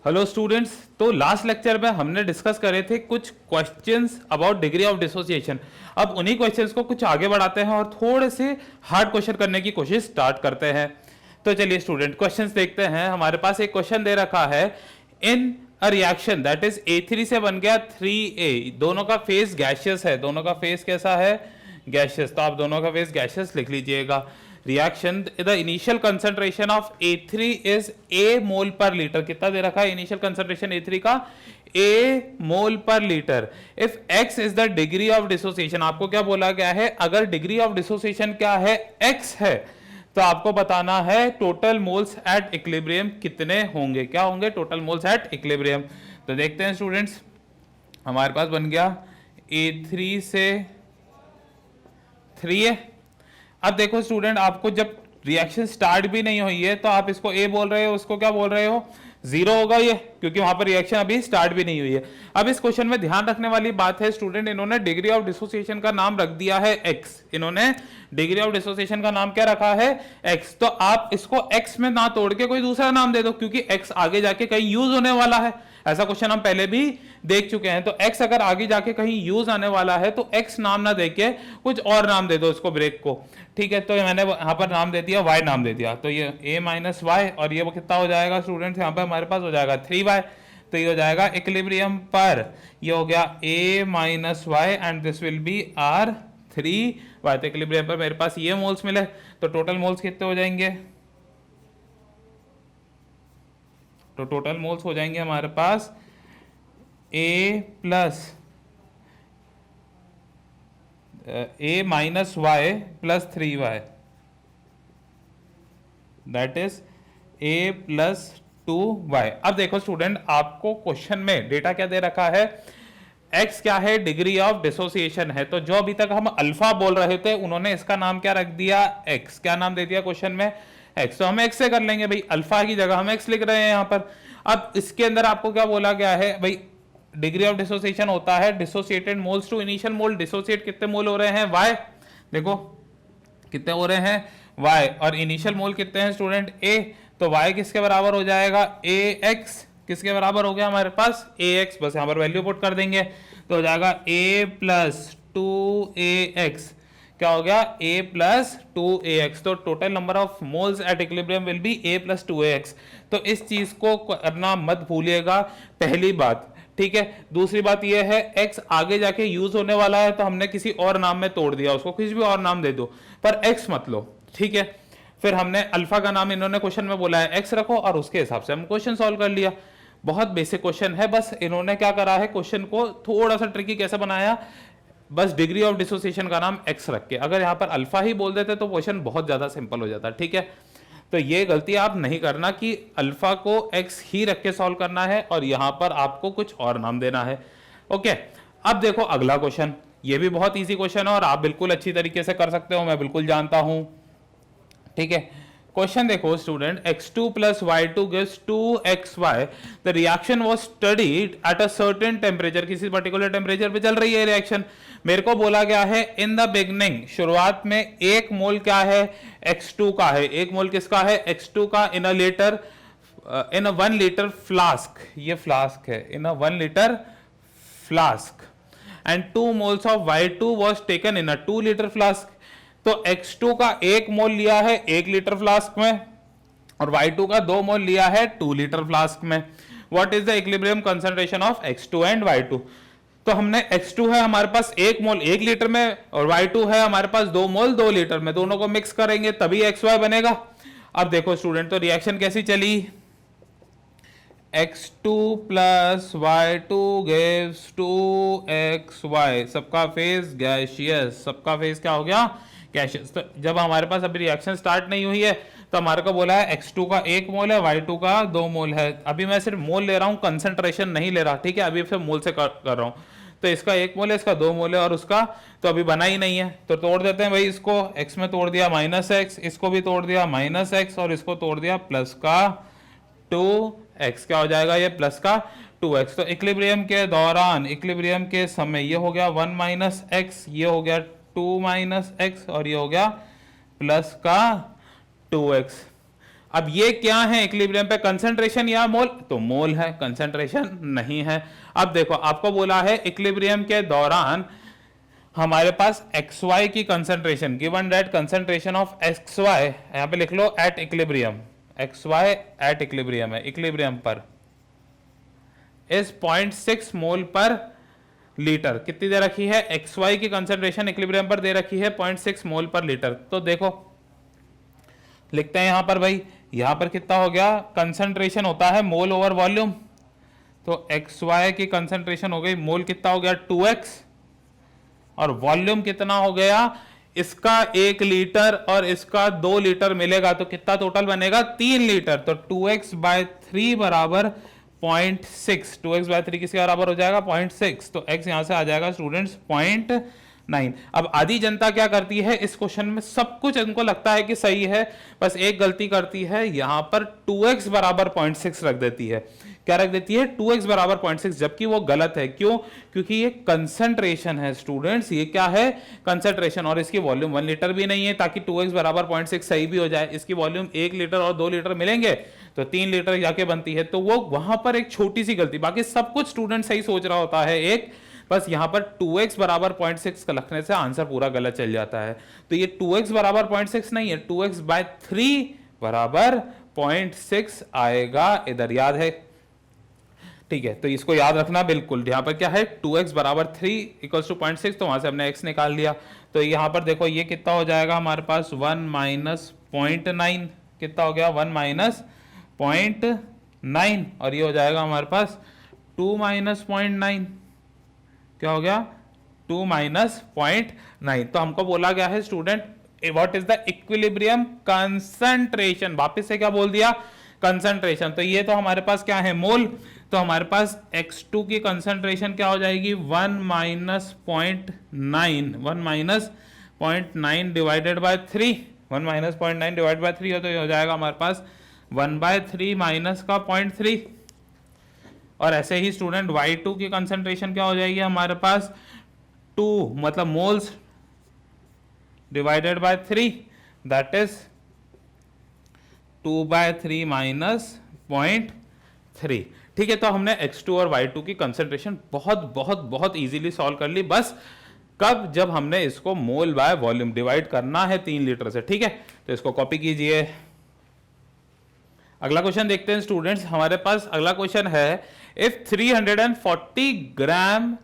Hello students, तो last lecture में हमने डिस्कस करे थे कुछ questions about degree of dissociation. अब उन्हीं क्वेश्चंस को कुछ आगे बढ़ाते हैं और थोड़े से हार्ड क्वेश्चन करने की कोशिश स्टार्ट करते हैं। तो चलिए स्टूडेंट क्वेश्चंस देखते हैं। हमारे पास एक क्वेश्चन दे रखा है, in a reaction that is A3 से बन गया 3A, दोनों का फेस गैशियस है। दोनों का फेस कैसा है? गैशियस। तो आप दोनों का फेस गैशियस लिख लीजिएगा। Reaction, the initial concentration of A3 is A मोल पर लीटर। कितना दे रखा है इनिशियल कंसंट्रेशन A3 का? A मोल पर litre. If X is the degree of dissociation, आपको क्या बोला गया है? अगर डिग्री ऑफ डिसोसिएशन क्या है? X है, तो आपको बताना है टोटल मोल्स एट इक्विलिब्रियम कितने होंगे। क्या होंगे? Total moles at equilibrium. तो देखते हैं स्टूडेंट्स, हमारे पास बन गया A3 से 3A। अब देखो स्टूडेंट, आपको जब रिएक्शन स्टार्ट भी नहीं हुई है तो आप इसको ए बोल रहे हो, उसको क्या बोल रहे हो? जीरो होगा ये, क्योंकि वहां पर रिएक्शन अभी स्टार्ट भी नहीं हुई है। अब इस क्वेश्चन में ध्यान रखने वाली बात है स्टूडेंट, इन्होंने डिग्री ऑफ डिसोसिएशन का नाम रख दिया है एक्स। इन्होंने डिग्री ऑफ डिसोसिएशन का नाम क्या रखा है? एक्स। तो आप इसको एक्स में ना तोड़ के कोई दूसरा नाम दे दो, क्योंकि एक्स आगे जाके कहीं यूज होने वाला है। ऐसा क्वेश्चन हम पहले भी देख चुके हैं। तो x अगर आगे जाके कहीं यूज आने वाला है तो x नाम ना देके कुछ और नाम दे दो इसको, ब्रेक को। ठीक है, तो मैंने यहां पर नाम दे दिया y नाम दे दिया, तो ये a माइनस वाई, और ये कितना हो जाएगा स्टूडेंट्स? यहाँ पर हमारे पास हो जाएगा 3y। तो ये हो जाएगा इक्विलिब्रियम पर, ये हो गया a minus y and this will be r 3y। तो इक्विलिब्रियम पर मेरे पास ये मोल्स मिले, तो टोटल मोल्स कितने हो जाएंगे? तो टोटल मोल्स हो जाएंगे हमारे पास A plus A minus y plus 3y, that is A plus 2y। अब देखो स्टूडेंट, आपको क्वेश्चन में डेटा क्या दे रखा है? x क्या है? डिग्री ऑफ डिसोसिएशन है। तो जो अभी तक हम अल्फा बोल रहे थे, उन्होंने इसका नाम क्या रख दिया? x। क्या नाम दे दिया क्वेश्चन में? x। तो हम x से कर लेंगे भाई, अल्फा की जगह हम x लिख रहे हैं यहाँ पर। अब इसके अंदर आपको क्या बोला गया है भाई? डिग्री ऑफ डिसोसिएशन होता है dissociated moles to initial mole. Dissociate कितने मोल हो रहे हैं? y। देखो कितने हो रहे हैं? y। और इनिशियल मोल कितने हैं स्टूडेंट? a। तो y किसके बराबर हो जाएगा? ax। किसके बराबर हो गया हमारे पास? ax। बस यहाँ पर वैल्यू पुट कर देंगे, तो हो जाएगा a प्लस 2ax। क्या हो गया? a plus 2ax। तो total number of moles at equilibrium will B a plus 2ax। तो इस चीज को करना मत भूलिएगा, पहली बात। ठीक है, दूसरी बात यह है, x आगे जाके यूज होने वाला है तो हमने किसी और नाम में तोड़ दिया, उसको किसी भी और नाम दे दो, पर x मत लो। ठीक है, फिर हमने अल्फा का नाम इन्होंने क्वेश्चन में बोला है x रखो, और उसके हिसाब से हम क्वेश्चन सॉल्व कर लिया। बहुत बेसिक क्वेश्चन है, बस इन्होंने क्या करा है, क्वेश्चन को थोड़ा सा ट्रिकी कैसे बनाया, बस डिग्री ऑफ डिसोसिएशन का नाम x रख के। अगर यहाँ पर अल्फा ही बोल देते तो क्वेश्चन बहुत ज्यादा सिंपल हो जाता। ठीक है, तो ये गलती आप नहीं करना कि अल्फा को x ही रख के सॉल्व करना है और यहां पर आपको कुछ और नाम देना है। ओके, अब देखो अगला क्वेश्चन, ये भी बहुत इजी क्वेश्चन है और आप बिल्कुल अच्छी तरीके से कर सकते हो, मैं बिल्कुल जानता हूं। ठीक है, क्वेश्चन देखो student, x2 plus y2 gives 2xy। The reaction was studied at a certain temperature. किसी पर्टिकुलर टेम्परेचर पे चल रही है रिएक्शन। मेरे को बोला गया है इन द बिगनिंग, शुरुआत में एक मोल क्या है? x2 का है। एक मोल किसका है? x2 का। In a litre, in a 1 litre flask, ये फ्लास्क है, in a 1 litre flask, and 2 moles of y2 was taken in a 2 litre flask. तो x2 का 1 मोल लिया है 1 लीटर फ्लास्क में, और y2 का 2 मोल लिया है 2 लीटर फ्लास्क में। What is the equilibrium concentration of x2 and y2? तो हमने x2 है हमारे पास 1 मोल 1 लीटर में, और y2 है हमारे पास 2 मोल 2 लीटर में, दोनों को मिक्स करेंगे तभी xy बनेगा। अब देखो स्टूडेंट, तो रिएक्शन कैसी चली? x2 plus y2 gives 2xy। सबका फेस गैशियस, सबका फेस क्या हो गया? गैशियस। तो जब हमारे पास अभी रिएक्शन स्टार्ट नहीं हुई है तो हमारे को बोला है x2 का 1 मोल है, y2 का 2 मोल है। अभी मैं सिर्फ मोल ले रहा हूं, कंसंट्रेशन नहीं ले रहा। ठीक है, अभी सिर्फ मोल से कर रहा हूं। तो इसका 1 मोल है, इसका 2 मोल है, और उसका तो अभी बना ही नहीं है, तो तोड़ देते हैं भाई। इसको x में तोड़ दिया -x, इसको भी तोड़ दिया -x, और इसको तोड़ दिया प्लस का 2x। क्या हो जाएगा? ये प्लस का 2x। तो इक्विलिब्रियम के दौरान, इक्विलिब्रियम के समय, ये हो गया 1 माइनस एक्स, ये हो गया 2 माइनस एक्स, और ये हो गया प्लस का 2x। अब ये क्या है इक्विलिब्रियम पे, कंसंट्रेशन या मोल? तो मोल है, कंसंट्रेशन नहीं है। अब देखो आपको बोला है इक्विलिब्रियम के दौरान हमारे पास XY की concentration, given that concentration of XY, यहां पे लिख लो at equilibrium, XY at equilibrium है, इक्विलिब्रियम पर इस 0.6 मोल पर लीटर। कितनी दे रखी है? XY की कंसंट्रेशन इक्विलिब्रियम पर दे रखी है 0.6 मोल पर लीटर। तो देखो लिखते हैं यहां पर भाई, यहां पर कितना हो गया? कंसंट्रेशन होता है मोल ओवर वॉल्यूम, तो XY की कंसंट्रेशन हो गई मोल, कितना हो गया? 2x, और वॉल्यूम कितना हो गया? इसका 1 लीटर और इसका 2 लीटर मिलेगा तो कितना टोटल बनेगा? 3 लीटर। तो 2x/3 बराबर 0.6, 2x/3 किसके बराबर हो जाएगा? 0.6। तो x यहां से आ जाएगा स्टूडेंट्स 0.9। अब आधी जनता क्या करती है इस क्वेश्चन में, सब कुछ इनको लगता है कि सही है, बस एक गलती करती है, यहां पर 2x बराबर 0.6 रख देती है। क्या रख देती है? 2x बराबर 0.6, जबकि वो गलत है। क्यों? क्योंकि ये कंसंट्रेशन है स्टूडेंट्स, ये क्या है? कंसंट्रेशन, और इसकी वॉल्यूम 1 लीटर भी नहीं है, ताकि 2x बराबर 0.6 सही भी हो जाए। इसकी वॉल्यूम 1 लीटर और 2 लीटर मिलेंगे तो 3 लीटर जाके बनती है। तो वो वहां पर एक छोटी सी गलती, बाकी सब कुछ स्टूडेंट सही सोच रहा होता है, एक बस यहां पर 2x बराबर 0.6 का लिखने से आंसर पूरा गलत चल जाता है। तो ये 2x बराबर 0.6 नहीं है, 2x/3 बराबर 0.6 आएगा, इधर याद है? ठीक है, तो इसको याद रखना बिल्कुल। यहां पर क्या है? 2x बराबर 3 इक्वल्स टू 0.6, तो वहां से हमने x निकाल लिया। तो यहां पर देखो ये कितना हो जाएगा हमारे पास? 1 माइनस 0.9, कितना हो गया? 1 माइनस 0.9, और ये हो जाएगा हमारे पास 2 माइनस 0.9, क्या हो गया? 2 माइनस 0.9। तो हमको बोला गया है student what is the equilibrium concentration, वापस से क्या बोल दिया? कंसंट्रेशन। तो ये तो हमारे पास क्या है? मोल। तो हमारे पास X2 की कंसंट्रेशन क्या हो जाएगी? 1 minus 0.9, 1 minus 0.9 divided by 3, 1 minus 0.9 divide by 3 हो, तो ये हो जाएगा हमारे पास 1/3 माइनस का 0.3। और ऐसे ही स्टूडेंट Y2 की कंसंट्रेशन क्या हो जाएगी हमारे पास? 2 मतलब moles divided by 3, that is 2/3 minus 0.3। ठीक है, तो हमने X2 और Y2 की कंसंट्रेशन बहुत बहुत बहुत इजीली सॉल्व कर ली। बस कब? जब हमने इसको मोल बाय वॉल्यूम डिवाइड करना है 3 लीटर से। ठीक है, तो इसको कॉपी कीजिए। अगला क्वेश्चन देखते हैं स्टूडेंट्स। हमारे पास अगला क्वेश्चन है, if 340 gram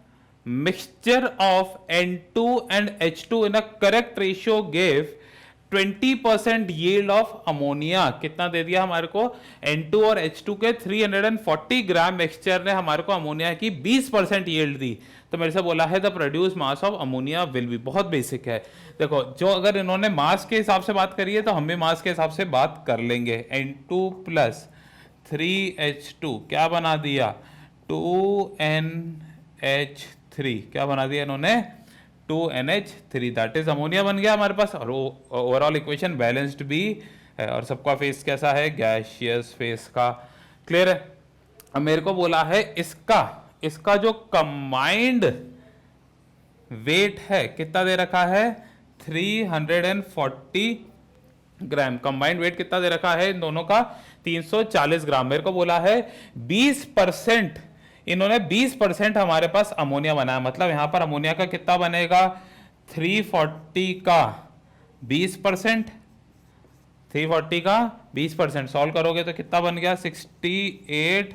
mixture of N2 and H2 in a correct ratio give 20% yield of ammonia. कितना दे दिया हमारे को? N2 और H2 के 340 ग्राम मिक्सचर ने हमारे को अमोनिया की 20% यील्ड दी। तो मेरे से बोला है the produce mass of ammonia will be. बहुत बेसिक है। देखो, जो अगर इन्होंने मास के हिसाब से बात करी है तो हम भी मास के हिसाब से बात कर लेंगे। N2 प्लस 3H2 क्या बना दिया? 2NH3 क्या बना दिया इन्होंने? 2NH3, दैट इज अमोनिया बन गया हमारे पास। और ओवरऑल इक्वेशन बैलेंस्ड भी है, और सबका फेस कैसा है? गैसियस फेस का। क्लियर है? अब मेरे को बोला है इसका जो कंबाइंड वेट है कितना दे रखा है? 340 ग्राम। कंबाइंड वेट कितना दे रखा है इन दोनों का? 340 ग्राम। मेरे को बोला है 20%, इन्होंने 20% हमारे पास अमोनिया बनाया। मतलब यहां पर अमोनिया का कितना बनेगा? 340 का 20%, 340 का 20% सॉल्व करोगे तो कितना बन गया? 68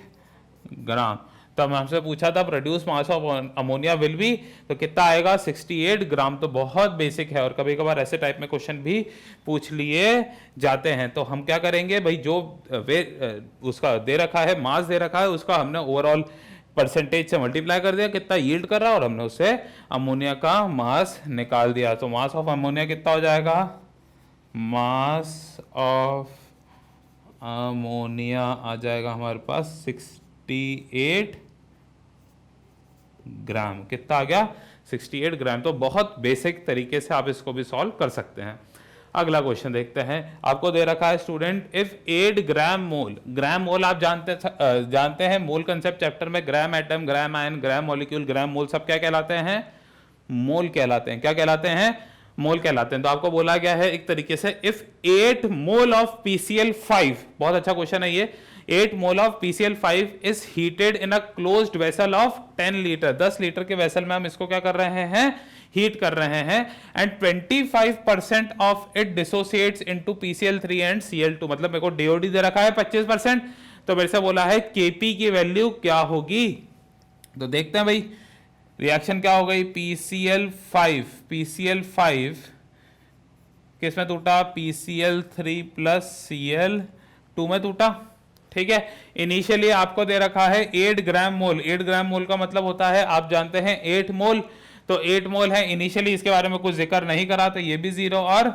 ग्राम। तो हमसे पूछा था produce mass of ammonia will be, तो कितना आएगा? 68 ग्राम। तो बहुत बेसिक है, और कभी कभार ऐसे टाइप में क्वेश्चन भी पूछ लिए जाते हैं। तो हम क्या करेंगे भाई, जो उसका दे रखा है, मास दे रखा है, उसका हमने ओवरऑल परसेंटेज से मल्टीप्लाई कर दिया, कितना यील्ड कर रहा है, और हमने उससे अमोनिया का मास निकाल दिया। तो मास ऑफ अमोनिया कितना हो जाएगा? मास ऑफ अमोनिया आ जाएगा हमारे पास 68 ग्राम। कितना आ गया? 68 ग्राम। तो बहुत बेसिक तरीके से आप इसको भी सॉल्व कर सकते हैं। अगला क्वेश्चन देखते हैं। आपको दे रखा है स्टूडेंट, इफ 8 ग्राम मोल, ग्राम मोल आप जानते हैं मोल कंसेप्ट चैप्टर में, ग्राम एटम, ग्राम आयन, ग्राम मॉलिक्यूल, ग्राम मोल सब क्या कहलाते हैं? मोल कहलाते हैं। क्या कहलाते हैं? मोल कहलाते हैं। तो आपको बोला गया है एक तरीके से, इफ 8 मोल ऑफ PCl5, बहुत अच्छा क्वेश्चन है ये, 8 mole of PCl5 is heated in a closed vessel of 10 litre, 10 litre के वेसल में हम इसको क्या कर रहे हैं, हीट कर रहे हैं, and 25% of it dissociates into PCl3 and Cl2, मतलब मेरे को DOD दे रखा है 25%, तो मेरे से बोला है Kp की वैल्यू क्या होगी। तो देखते हैं भाई रिएक्शन क्या हो गई, PCl5 किस में टूटा, PCl3 प्लस Cl2 में टूटा, ठीक है। इनिशियली आपको दे रखा है 8 ग्राम मोल, 8 ग्राम मोल का मतलब होता है आप जानते हैं 8 मोल, तो 8 मोल है इनिशियली, इसके बारे में कुछ जिक्र नहीं करा, तो ये भी 0 और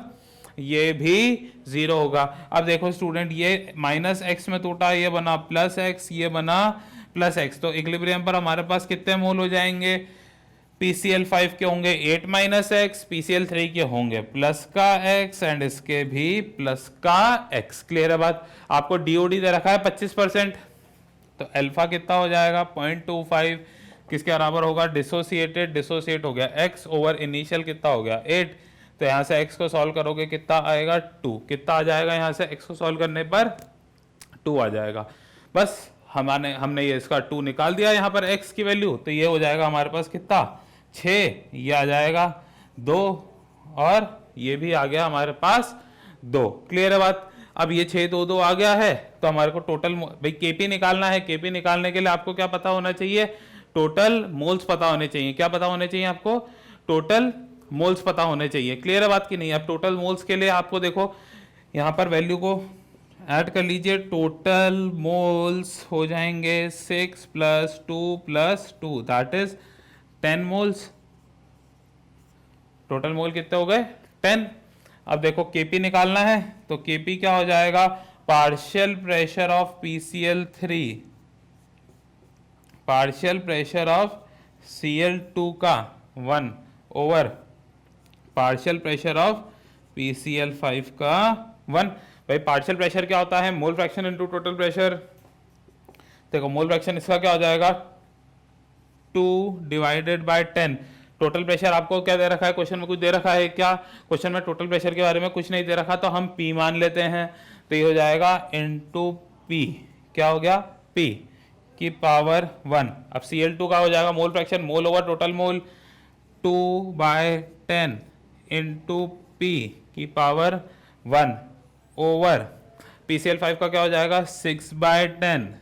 ये भी 0 होगा। अब देखो स्टूडेंट, ये -x में टूटा, ये बना +x, ये बना +x, तो इक्विलिब्रियम पर हमारे पास कितने मोल हो जाएंगे, PCl5 के होंगे 8 - x, PCl3 के होंगे प्लस का x एंड इसके भी प्लस का x। क्लियर है बात। आपको DOD दे रखा है 25%, तो अल्फा कितना हो जाएगा 0.25, किसके बराबर होगा, डिसोसिएट हो गया x ओवर इनिशियल कितना हो गया 8, तो यहाँ से x को सॉल्व करोगे कितना आएगा 2, कितना आ जाएगा यहाँ से x को सॉल्व करने पर 2 आ जाएगा। बस हमने ये इसका 2 निकाल दिया यहाँ पर x की वैल्यू, तो ये हो जाएगा हमारे पास कितना 6, ये आ जाएगा 2 और ये भी आ गया हमारे पास 2। क्लियर है बात। अब ये 6 2 2 आ गया है, तो हमारे को टोटल भाई Kp निकालना है। Kp निकालने के लिए आपको क्या पता होना चाहिए, टोटल मोल्स पता होने चाहिए। क्या पता होने चाहिए आपको, टोटल मोल्स पता होने चाहिए। क्लियर है बात की नहीं। अब टोटल मोल्स के लिए आपको देखो यहाँ पर वैल्यू को ऐड कर लीजिए, टोटल मोल्स हो जाएंगे 6 + 2 + 2 that is 10 moles. Total mole कितने हो गए 10। अब देखो Kp निकालना है, तो Kp क्या हो जाएगा, partial pressure of PCl3 partial pressure of Cl2 का 1 over partial pressure of PCl5 का 1। भाई पार्शियल प्रेशर क्या होता है, mole fraction into total pressure. देखो मोल फ्रैक्शन इसका क्या हो जाएगा 2 / 10। टोटल प्रेशर आपको क्या दे रखा है, क्वेश्चन में कुछ दे रखा है क्या, क्वेश्चन में टोटल प्रेशर के बारे में कुछ नहीं दे रखा, तो हम P मान लेते हैं, तो ये हो जाएगा इनटू P, क्या हो गया P की पावर 1। अब Cl2 का हो जाएगा mole fraction, mole over total mole, 2/10 into P की पावर 1 ओवर PCl5 का क्या हो जाएगा 6/10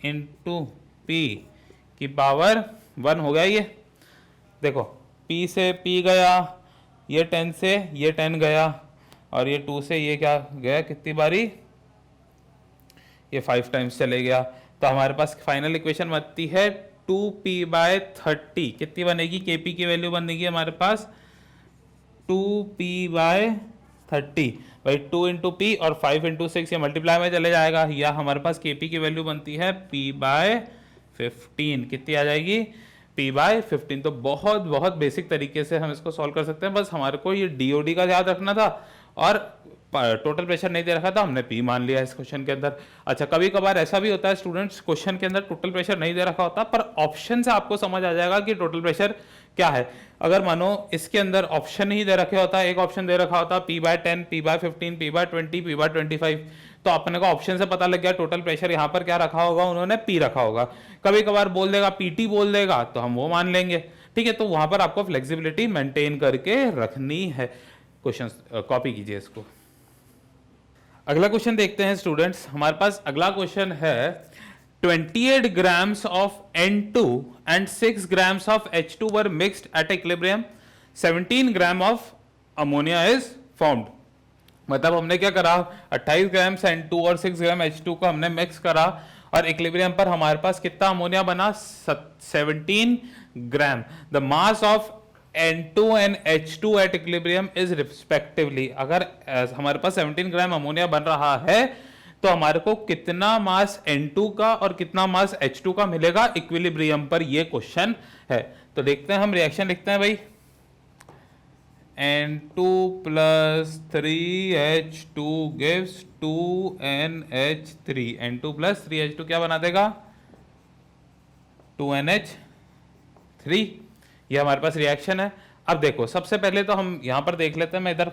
इंटू P की पावर 1 हो गया। ये देखो P से P गया, ये 10 से ये 10 गया, और ये 2 से ये क्या गया, कितनी बारी, ये 5 टाइम्स चले गया। तो हमारे पास फाइनल इक्वेशन बनती है 2P/30। कितनी बनेगी, Kp की वैल्यू बनेगी हमारे पास 2P/30। भाई 2 इंटू P और 5 इंटू 6 ये मल्टीप्लाई में चले जाएगा, या हमारे पास Kp की वैल्यू बनती है P/15। कितनी आ जाएगी P/15। तो बहुत बहुत बेसिक तरीके से हम इसको सॉल्व कर सकते हैं। बस हमारे को ये DOD का याद रखना था, और टोटल प्रेशर नहीं दे रखा था, हमने P मान लिया इस क्वेश्चन के अंदर। अच्छा, कभी कभार ऐसा भी होता है स्टूडेंट्स, क्वेश्चन के अंदर टोटल प्रेशर नहीं दे रखा होता, पर ऑप्शन से आपको समझ आ जाएगा कि टोटल प्रेशर क्या है। अगर मानो इसके अंदर ऑप्शन ही दे रखे होता, एक ऑप्शन दे रखा होता P/10, P/15, P/20, P/25, तो अपने को ऑप्शन से पता लग गया टोटल प्रेशर यहाँ पर क्या रखा होगा, उन्होंने P रखा होगा। कभी कभार बोल देगा PT बोल देगा, तो हम वो मान लेंगे, ठीक है। तो वहां पर आपको फ्लेक्सिबिलिटी मेंटेन करके रखनी है। क्वेश्चन कॉपी कीजिए इसको। अगला क्वेश्चन देखते हैं स्टूडेंट्स। हमारे पास अगला क्वेश्चन है 28 grams of N2 and 6 grams of H2 were mixed at equilibrium. 17 gram of ammonia is formed. मतलब हमने क्या करा, 28 ग्राम N2 और 6 ग्राम H2 को हमने मिक्स करा, और इक्विलिब्रियम पर हमारे पास कितना अमोनिया बना 17 gram. The mass of N2 and H2 at equilibrium is respectively। अगर हमारे पास 17 ग्राम अमोनिया बन रहा है, तो हमारे को कितना मास N2 का और कितना मास H2 का मिलेगा इक्विलिब्रियम पर, ये क्वेश्चन है। तो देखते हैं, हम रिएक्शन लिखते हैं भाई, N2 + 3H2 gives 2NH3। N2 + 3H2 क्या बना देगा 2NH3। ये हमारे पास रिएक्शन है। अब देखो सबसे पहले तो हम यहां पर देख लेते हैं, मैं इधर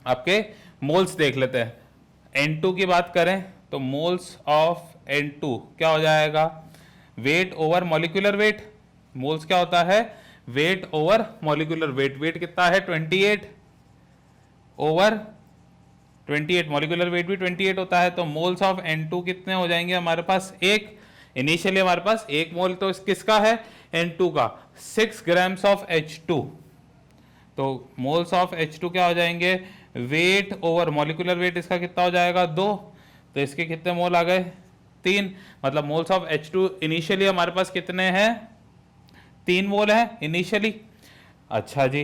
आपके मोल्स देख लेते हैं। N2 की बात करें तो मोल्स ऑफ N2 क्या हो जाएगा, weight over molecular weight. Moles क्या होता है, weight over molecular weight. Weight कितना है 28 ओवर 28, मॉलिक्यूलर वेट भी 28 होता है। तो मोल्स ऑफ N2 कितने हो जाएंगे हमारे पास, एक। इनिशियली हमारे पास एक मोल तो किसका है, N2 का, 6 ग्राम्स ऑफ H2। तो मोल्स ऑफ H2 क्या हो जाएंगे, वेट ओवर मॉलिक्यूलर वेट इसका कितना हो जाएगा 2, तो इसके कितने मोल आ गए 3। मतलब मोल्स ऑफ H2 इनिशियली हमारे पास कितने हैं, 3 मोल है इनिशियली। अच्छा जी,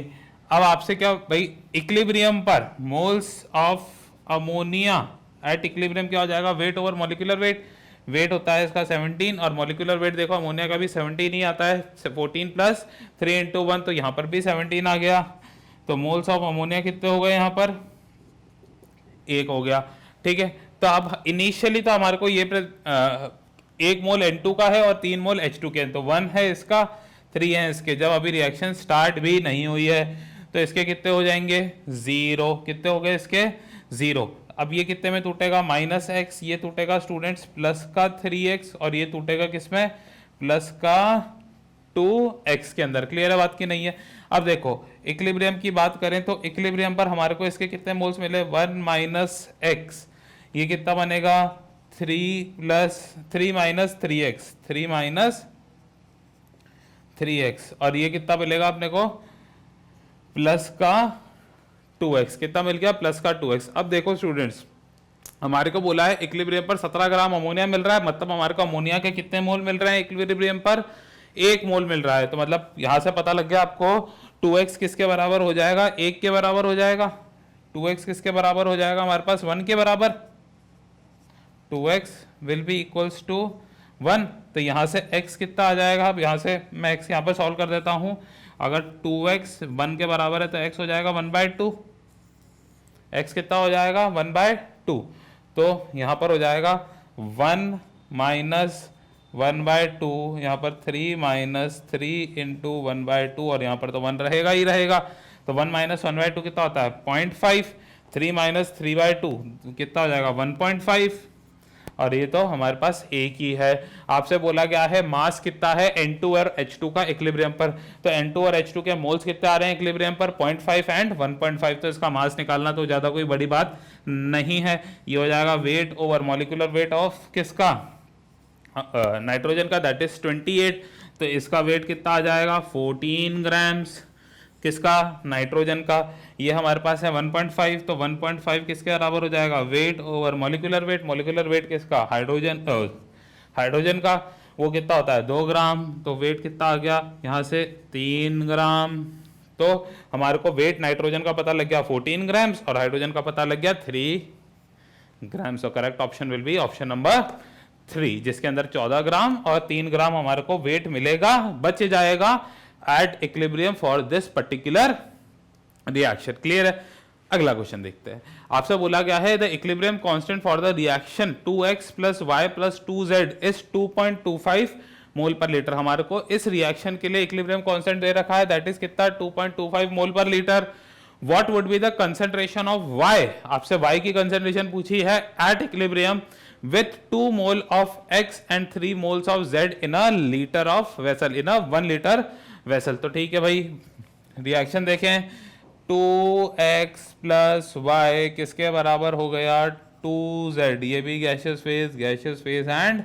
अब आपसे क्या भाई, इक्विलिब्रियम पर moles of ammonia at equilibrium क्या हो जाएगा, weight over molecular weight. Weight होता है इसका 17 और मॉलिक्यूलर वेट देखो अमोनिया का भी 17 ही आता है, 14 प्लस 3 इंटू 1, तो यहाँ पर भी 17 आ गया। तो मोल्स ऑफ अमोनिया कितने हो गए यहाँ पर, 1 हो गया। ठीक है, तो अब इनिशियली तो हमारे को ये 1 मोल N2 का है और 3 मोल H2 के हैं, तो 1 है इसका, 3 है इसके। जब अभी रिएक्शन स्टार्ट भी नहीं हुई है तो इसके कितने हो जाएंगे 0। कितने हो गए इसके 0। अब ये कितने में टूटेगा, -x, ये टूटेगा स्टूडेंट्स प्लस का 3x और ये टूटेगा किसमें, प्लस का 2x के अंदर। क्लियर है बात की नहीं है। अब देखो इक्विलिब्रियम की बात करें तो इक्विलिब्रियम पर हमारे को इसके कितने मोल्स मिले, 1 - x, ये कितना बनेगा 3 माइनस 3x, 3 - 3x, और ये कितना मिलेगा अपने को, प्लस का 2x। कितना मिल गया, प्लस का 2x। अब देखो स्टूडेंट्स, हमारे को बोला है इक्विलिब्रियम पर 17 ग्राम अमोनिया मिल रहा है, मतलब हमारे को अमोनिया के कितने मोल मिल रहे हैं इक्विलिब्रियम पर, 1 मोल मिल रहा है। तो मतलब यहां से पता लग गया आपको 2x किसके बराबर हो जाएगा, 1 के बराबर हो जाएगा। 2x किसके बराबर हो जाएगा हमारे पास, 1 के बराबर। 2x will be equals to 1। तो यहां से x कितना आ जाएगा, अब यहां से मैं x यहां पर सॉल्व कर देता हूं। अगर 2x 1 के बराबर है तो x हो जाएगा 1/2। x कितना हो जाएगा 1/2। तो यहां पर हो जाएगा 1 माइनस 1/2, यहाँ पर 3 माइनस 3 इंटू 1/2, और यहाँ पर तो 1 रहेगा ही रहेगा। तो 1 माइनस 1/2 कितना होता है 0.5, 3 माइनस 3/2 कितना हो जाएगा 1.5, और ये तो हमारे पास एक ही है। आपसे बोला गया है मास कितना है N2 और H2 का इक्विलिब्रियम पर, तो N2 और H2 के मोल्स कितने आ रहे हैं इक्विलिब्रियम पर, 0.5 एंड 1.5। तो इसका मास निकालना तो ज्यादा कोई बड़ी बात नहीं है। ये हो जाएगा weight over molecular weight of किसका, नाइट्रोजन का, दैट इज 28। तो इसका वेट कितना आ जाएगा 14 ग्राम्स, किसका, नाइट्रोजन का। ये हमारे पास है 1.5, तो 1.5 किसके बराबर हो जाएगा, weight over molecular weight. Molecular weight किसका, हाइड्रोजन का, वो कितना होता है 2 ग्राम। तो वेट कितना आ गया यहाँ से 3 ग्राम। तो हमारे को वेट नाइट्रोजन का पता लग गया 14 ग्राम्स और हाइड्रोजन का पता लग गया 3 ग्राम्स। तो correct option will be option number 3, जिसके अंदर 14 ग्राम और 3 ग्राम हमारे को वेट मिलेगा, बच जाएगा at equilibrium for this particular reaction. Clear है। अगला क्वेश्चन देखते हैं। आपसे बोला गया है the equilibrium constant for the reaction 2x + y + 2z is 2.25 मोल पर लीटर। हमारे को इस रिएक्शन के लिए इक्विलिब्रियम कांस्टेंट दे रखा है, दैट इज कितना 2.25 मोल पर litre. What would be the concentration of y, आपसे y की कंसंट्रेशन पूछी है at equilibrium with 2 mole of x and 3 moles of z in a liter of vessel, in a 1 liter vessel। तो ठीक है भाई, रिएक्शन देखें 2x + y किसके बराबर हो गया 2z। ये भी gaseous phase and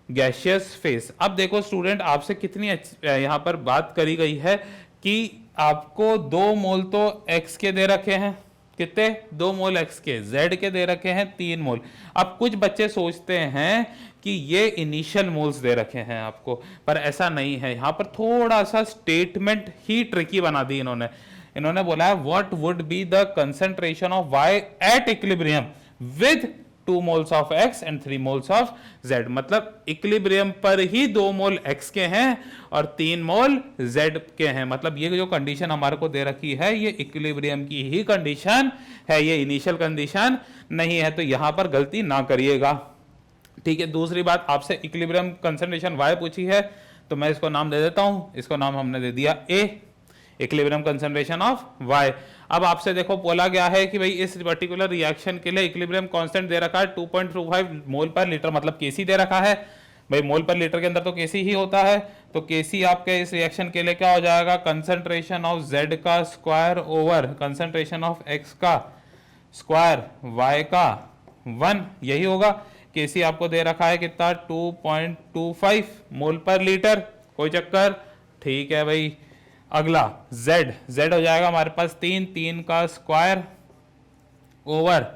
gaseous phase. अब देखो स्टूडेंट, आपसे कितनी यहाँ पर बात करी गई है कि आपको 2 मोल तो x के दे रखे हैं, कितने 2 मोल x के, z के दे रखे हैं 3 मोल। अब कुछ बच्चे सोचते हैं कि ये इनिशियल मोल्स दे रखे हैं आपको, पर ऐसा नहीं है। यहाँ पर थोड़ा सा स्टेटमेंट ही ट्रिकी बना दी इन्होंने बोला है what would be the concentration of y at equilibrium with 2 moles of x and 3 moles of z। मतलब इक्विलिब्रियम पर ही 2 मोल x के हैं और 3 मोल z के हैं। मतलब ये जो कंडीशन हमारे को दे रखी है ये इक्विलिब्रियम की ही कंडीशन है, ये इनिशियल कंडीशन नहीं है। तो यहां पर गलती ना करिएगा, ठीक है। दूसरी बात, आपसे इक्विलिब्रियम कंसंट्रेशन y पूछी है, तो मैं इसको नाम दे देता हूं। इसको नाम हमने दे दिया A। Equilibrium concentration of Y। अब आपसे देखो बोला गया है कि भाई इस पर्टिकुलर रिएक्शन के लिए इक्विलिब्रियम कांस्टेंट दे रखा है 2.25 मोल पर लीटर, मतलब Kc दे रखा है। भाई मोल पर लीटर के अंदर तो Kc ही होता है, तो Kc आपके इस रिएक्शन के लिए क्या हो जाएगा, कंसंट्रेशन ऑफ Z का square over concentration of X का स्क्वायर Y का 1, यही होगा। Kc आपको दे रखा है कितना, 2.25 मोल पर लीटर, कोई चक्कर, ठीक है भाई। अगला Z हो जाएगा हमारे पास 3 का स्क्वायर ओवर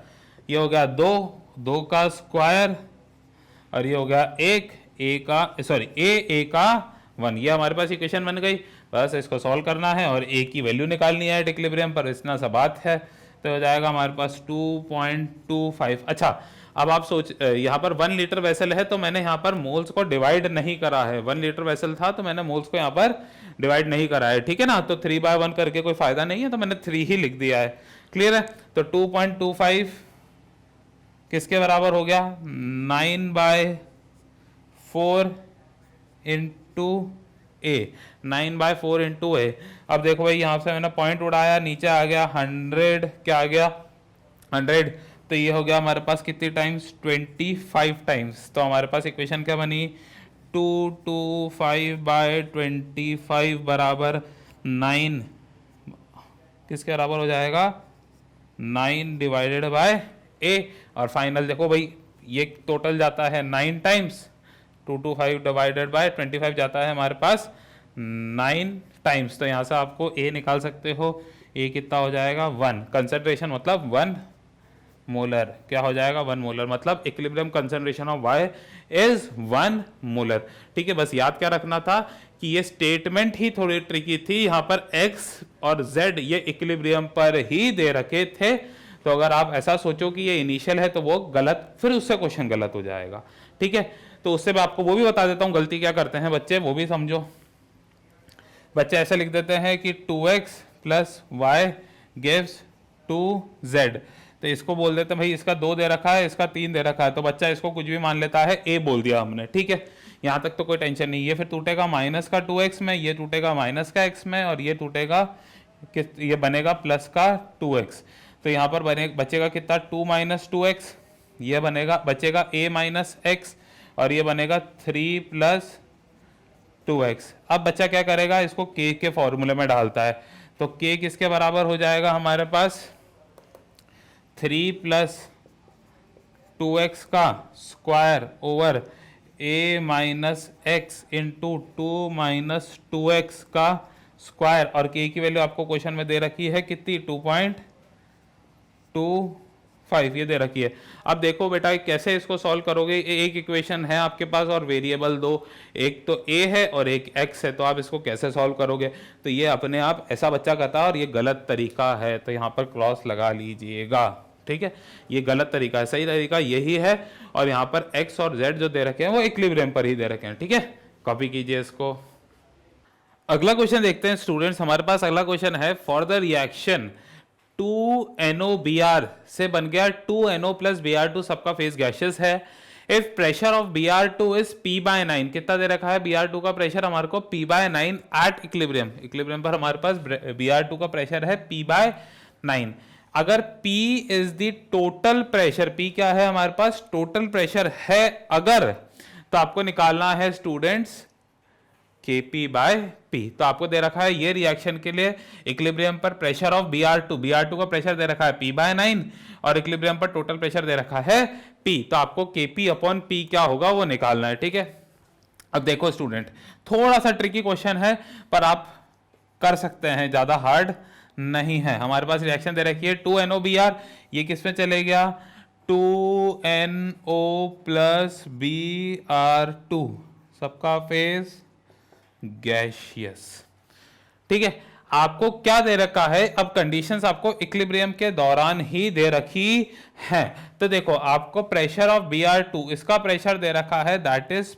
ये हो गया 2 का स्क्वायर और ये हो गया A का 1। ये हमारे पास इक्वेशन बन गई। बस इसको सॉल्व करना है और A की वैल्यू निकालनी है इक्विलिब्रियम पर, इतना सा बात है। तो हो जाएगा हमारे पास 2.25। अच्छा, अब आप सोच, यहाँ पर 1 लीटर वेसल है तो मैंने यहाँ पर मोल्स को डिवाइड नहीं करा है। 1 लीटर वेसल था तो मैंने मोल्स को यहाँ पर डिवाइड नहीं करा है, ठीक है ना। तो 3/1 करके कोई फायदा नहीं है, तो मैंने 3 ही लिख दिया है। क्लियर है। तो 2.25 किसके बराबर हो गया, 9/4 इंटू A, 9/4 इंटू A। अब देखो भाई यहाँ से मैंने पॉइंट उड़ाया, नीचे आ गया 100, क्या आ गया 100, तो ये हो गया हमारे पास कितनी टाइम्स, 25 टाइम्स। तो हमारे पास इक्वेशन क्या बनी, 225/25 बराबर 9, किसके बराबर हो जाएगा, 9 डिवाइडेड बाय A। और फाइनल देखो भाई ये टोटल जाता है 9 टाइम्स, 225 डिवाइडेड बाय 25 जाता है हमारे पास 9 टाइम्स। तो यहाँ से आपको A निकाल सकते हो। A कितना हो जाएगा, 1। कंसंट्रेशन मतलब 1 मोलर, क्या हो जाएगा 1 मोलर, मतलब equilibrium concentration of Y is 1 molar. ठीक है, बस याद क्या रखना था कि ये स्टेटमेंट ही थोड़ी ट्रिकी थी। यहाँ पर X और Z ये इक्विलिब्रियम पर ही दे रखे थे, तो अगर आप ऐसा सोचो कि ये इनिशियल है तो वो गलत, फिर उससे क्वेश्चन गलत हो जाएगा। ठीक है, तो उससे मैं आपको वो भी बता देता हूँ गलती क्या करते हैं बच्चे, वो भी समझो। बच्चे ऐसे लिख देते हैं कि 2x plus Y gives 2z, तो इसको बोल देते हैं भाई इसका 2 दे रखा है, इसका 3 दे रखा है, तो बच्चा इसको कुछ भी मान लेता है, a बोल दिया हमने। ठीक है, यहाँ तक तो कोई टेंशन नहीं। ये फिर टूटेगा माइनस का 2x में, ये टूटेगा माइनस का x में, और ये टूटेगा, ये बनेगा प्लस का 2x। तो यहाँ पर बचेगा कितना, 2 माइनस 2x, ये बनेगा, बचेगा a माइनस x, और ये बनेगा 3 प्लस 2x। अब बच्चा क्या करेगा, इसको k के फॉर्मूले में डालता है, तो k किसके बराबर हो जाएगा हमारे पास, 3 प्लस 2x का square over a minus x into 2 minus 2x का स्क्वायर, और k की वैल्यू आपको क्वेश्चन में दे रखी है कितनी, 2.25 ये दे रखी है। अब देखो बेटा कैसे इसको सॉल्व करोगे, एक इक्वेशन है आपके पास और वेरिएबल दो, एक तो a है और एक x है, तो आप इसको कैसे सॉल्व करोगे। तो ये अपने आप ऐसा बच्चा करता है और ये गलत तरीका है, तो यहाँ पर क्रॉस लगा लीजिएगा। ठीक है, ये गलत तरीका है, सही तरीका यही है, और यहाँ पर x और z जो दे रखे हैं वो इक्विलिब्रियम पर ही दे रखे हैं। ठीक है, कॉपी कीजिए इसको। अगला क्वेश्चन देखते हैं स्टूडेंट्स, हमारे पास अगला क्वेश्चन है, फॉर द रिएक्शन 2NO से बन गया 2NO प्लस Br2, सबका फेस गैसियस है। If pressure of Br2 is P/9, कितना दे रखा है Br2 का प्रेशर हमारे को P/9 एट इक्विलिब्रियम, इक्विलिब्रियम पर हमारे पास Br2 का प्रेशर है P/9। अगर P is the total pressure, P क्या है हमारे पास, टोटल प्रेशर है अगर, तो आपको निकालना है स्टूडेंट्स Kp/P। तो आपको दे रखा है ये रिएक्शन के लिए इक्विलिब्रियम पर प्रेशर ऑफ Br2 का प्रेशर दे रखा है P/9 और इक्विलिब्रियम पर टोटल प्रेशर दे रखा है P, तो आपको Kp/P क्या होगा वो निकालना है। ठीक है, अब देखो स्टूडेंट थोड़ा सा ट्रिकी क्वेश्चन है पर आप कर सकते हैं, ज्यादा हार्ड नहीं है। हमारे पास रिएक्शन दे रखी है 2NOBr, ये किस में चले गया, 2NO प्लस Br2, सबका फेस गैसियस। ठीक है, आपको क्या दे रखा है, अब कंडीशंस आपको इक्विलिब्रियम के दौरान ही दे रखी है। तो देखो आपको प्रेशर ऑफ Br2, इसका प्रेशर दे रखा है दैट इज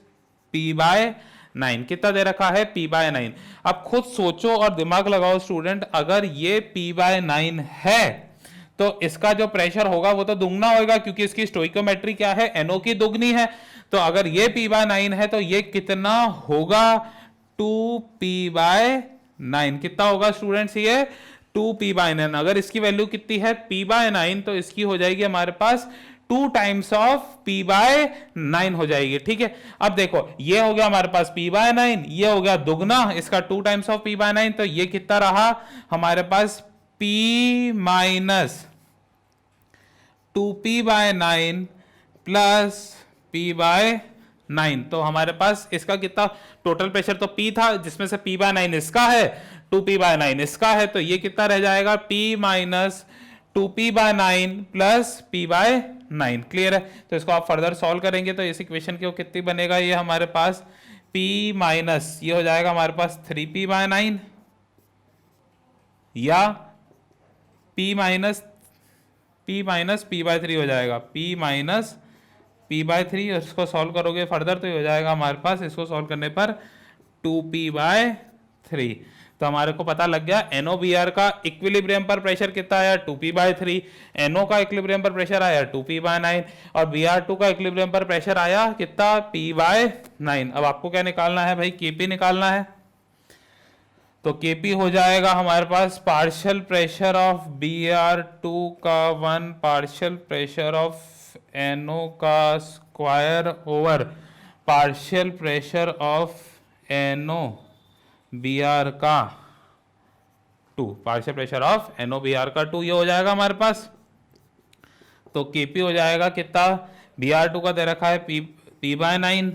P/9, कितना दे रखा है P/9। अब खुद सोचो और दिमाग लगाओ स्टूडेंट, अगर ये P/9 है तो इसका जो प्रेशर होगा वो तो दुगना होगा, क्योंकि इसकी स्टोइकोमेट्री क्या है, NO की दुगनी है। तो अगर ये P/9 है तो ये कितना होगा, 2P/9। 9 कितना होगा स्टूडेंट्स ये 2p/9। अगर इसकी वैल्यू कितनी है p/9 तो इसकी हो जाएगी हमारे पास 2 टाइम्स ऑफ p/9 हो जाएगी। ठीक है, अब देखो ये हो गया हमारे पास p/9, ये हो गया दुगना इसका 2 टाइम्स ऑफ p/9, तो ये कितना रहा हमारे पास p minus 2p/9 plus p/9। तो हमारे पास इसका कितना टोटल प्रेशर तो p था, जिसमें से p/9 इसका है 2p/9 इसका है, तो ये कितना रह जाएगा p minus 2p/9 plus p/9। Clear है, तो इसको आप फर्दर सॉल्व करेंगे तो इस इक्वेशन की कितनी बनेगा, ये हमारे पास p माइनस ये हो जाएगा हमारे पास 3p/9 या p माइनस p/3 हो जाएगा, p माइनस p/3, और इसको सॉल्व करोगे फर्दर तो ये हो जाएगा हमारे पास, इसको सॉल्व करने पर 2p/3। तो हमारे को पता लग गया NOBr का इक्विलिब्रियम पर प्रेशर कितना आया 2p/3, NO का इक्विलिब्रियम पर प्रेशर आया 2p/9 और Br2 का इक्विलिब्रियम पर प्रेशर आया कितना p/9। अब आपको क्या निकालना है भाई, Kp निकालना है। तो Kp हो जाएगा हमारे पास पार्शियल प्रेशर ऑफ Br2 का 1 पार्शियल प्रेशर ऑफ NO का square over partial pressure of NO Br का 2, partial pressure of NO Br का 2, ये हो जाएगा हमारे पास। तो Kp हो जाएगा कितना, Br2 का दे रखा है p/9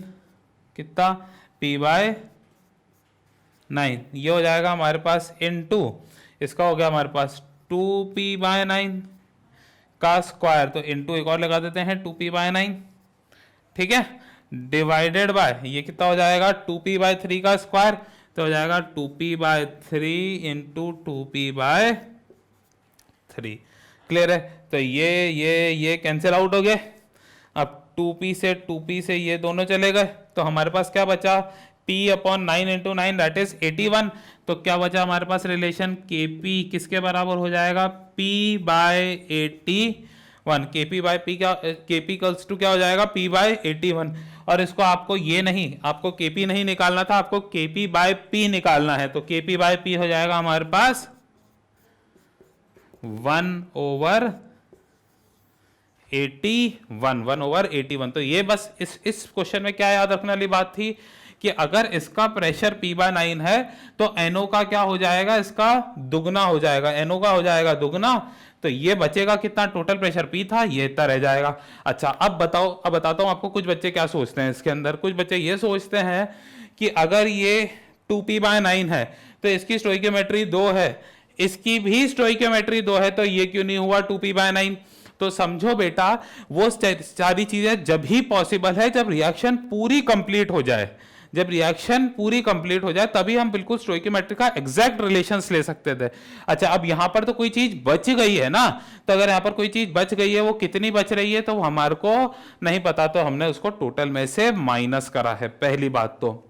कितना p/9, ये हो जाएगा हमारे पास इनटू इसका हो गया हमारे पास 2p/9 का स्क्वायर, तो इनटू एक और लगा देते हैं 2p/9। ठीक है, डिवाइडेड बाय ये कितना हो जाएगा 2p/3 का स्क्वायर, तो हो जाएगा 2p/3 इंटू 2p/3। क्लियर है, तो ये कैंसिल आउट हो गए। अब 2p से ये दोनों चले गए, तो हमारे पास क्या बचा p/9 इंटू 9 दैट इज 81। तो क्या बचा हमारे पास रिलेशन, Kp किसके बराबर हो जाएगा p/81। Kp क्या, Kp इक्वल्स टू क्या हो जाएगा p/81। और इसको आपको ये नहीं, आपको Kp नहीं निकालना था, आपको Kp/p निकालना है। तो Kp/p हो जाएगा हमारे पास 1/81। तो ये बस इस क्वेश्चन में क्या याद रखने वाली बात थी कि अगर इसका प्रेशर p/9 है तो NO का क्या हो जाएगा, इसका दुगना हो जाएगा, NO का हो जाएगा दुगना। तो ये बचेगा कितना, टोटल प्रेशर P था ये इतना रह जाएगा। अच्छा अब बताओ, अब बताता हूं आपको कुछ बच्चे क्या सोचते हैं इसके अंदर। कुछ बच्चे ये सोचते हैं कि अगर ये 2p/9 है तो इसकी स्टोइकियोमेट्री 2 है, इसकी भी स्टोइकियोमेट्री 2 है, तो ये क्यों नहीं हुआ 2p/9। तो समझो बेटा वो सारी चीजें जब ही पॉसिबल है जब रिएक्शन पूरी कंप्लीट हो जाए, जब रिएक्शन पूरी कंप्लीट हो जाए तभी हम बिल्कुल स्टोइकियोमेट्री का एग्जैक्ट रिलेशंस ले सकते थे। अच्छा अब यहां पर तो कोई चीज बच गई है ना, तो अगर यहां पर कोई चीज बच गई है वो कितनी बच रही है तो हमारे को नहीं पता, तो हमने उसको टोटल में से माइनस करा है, पहली बात तो।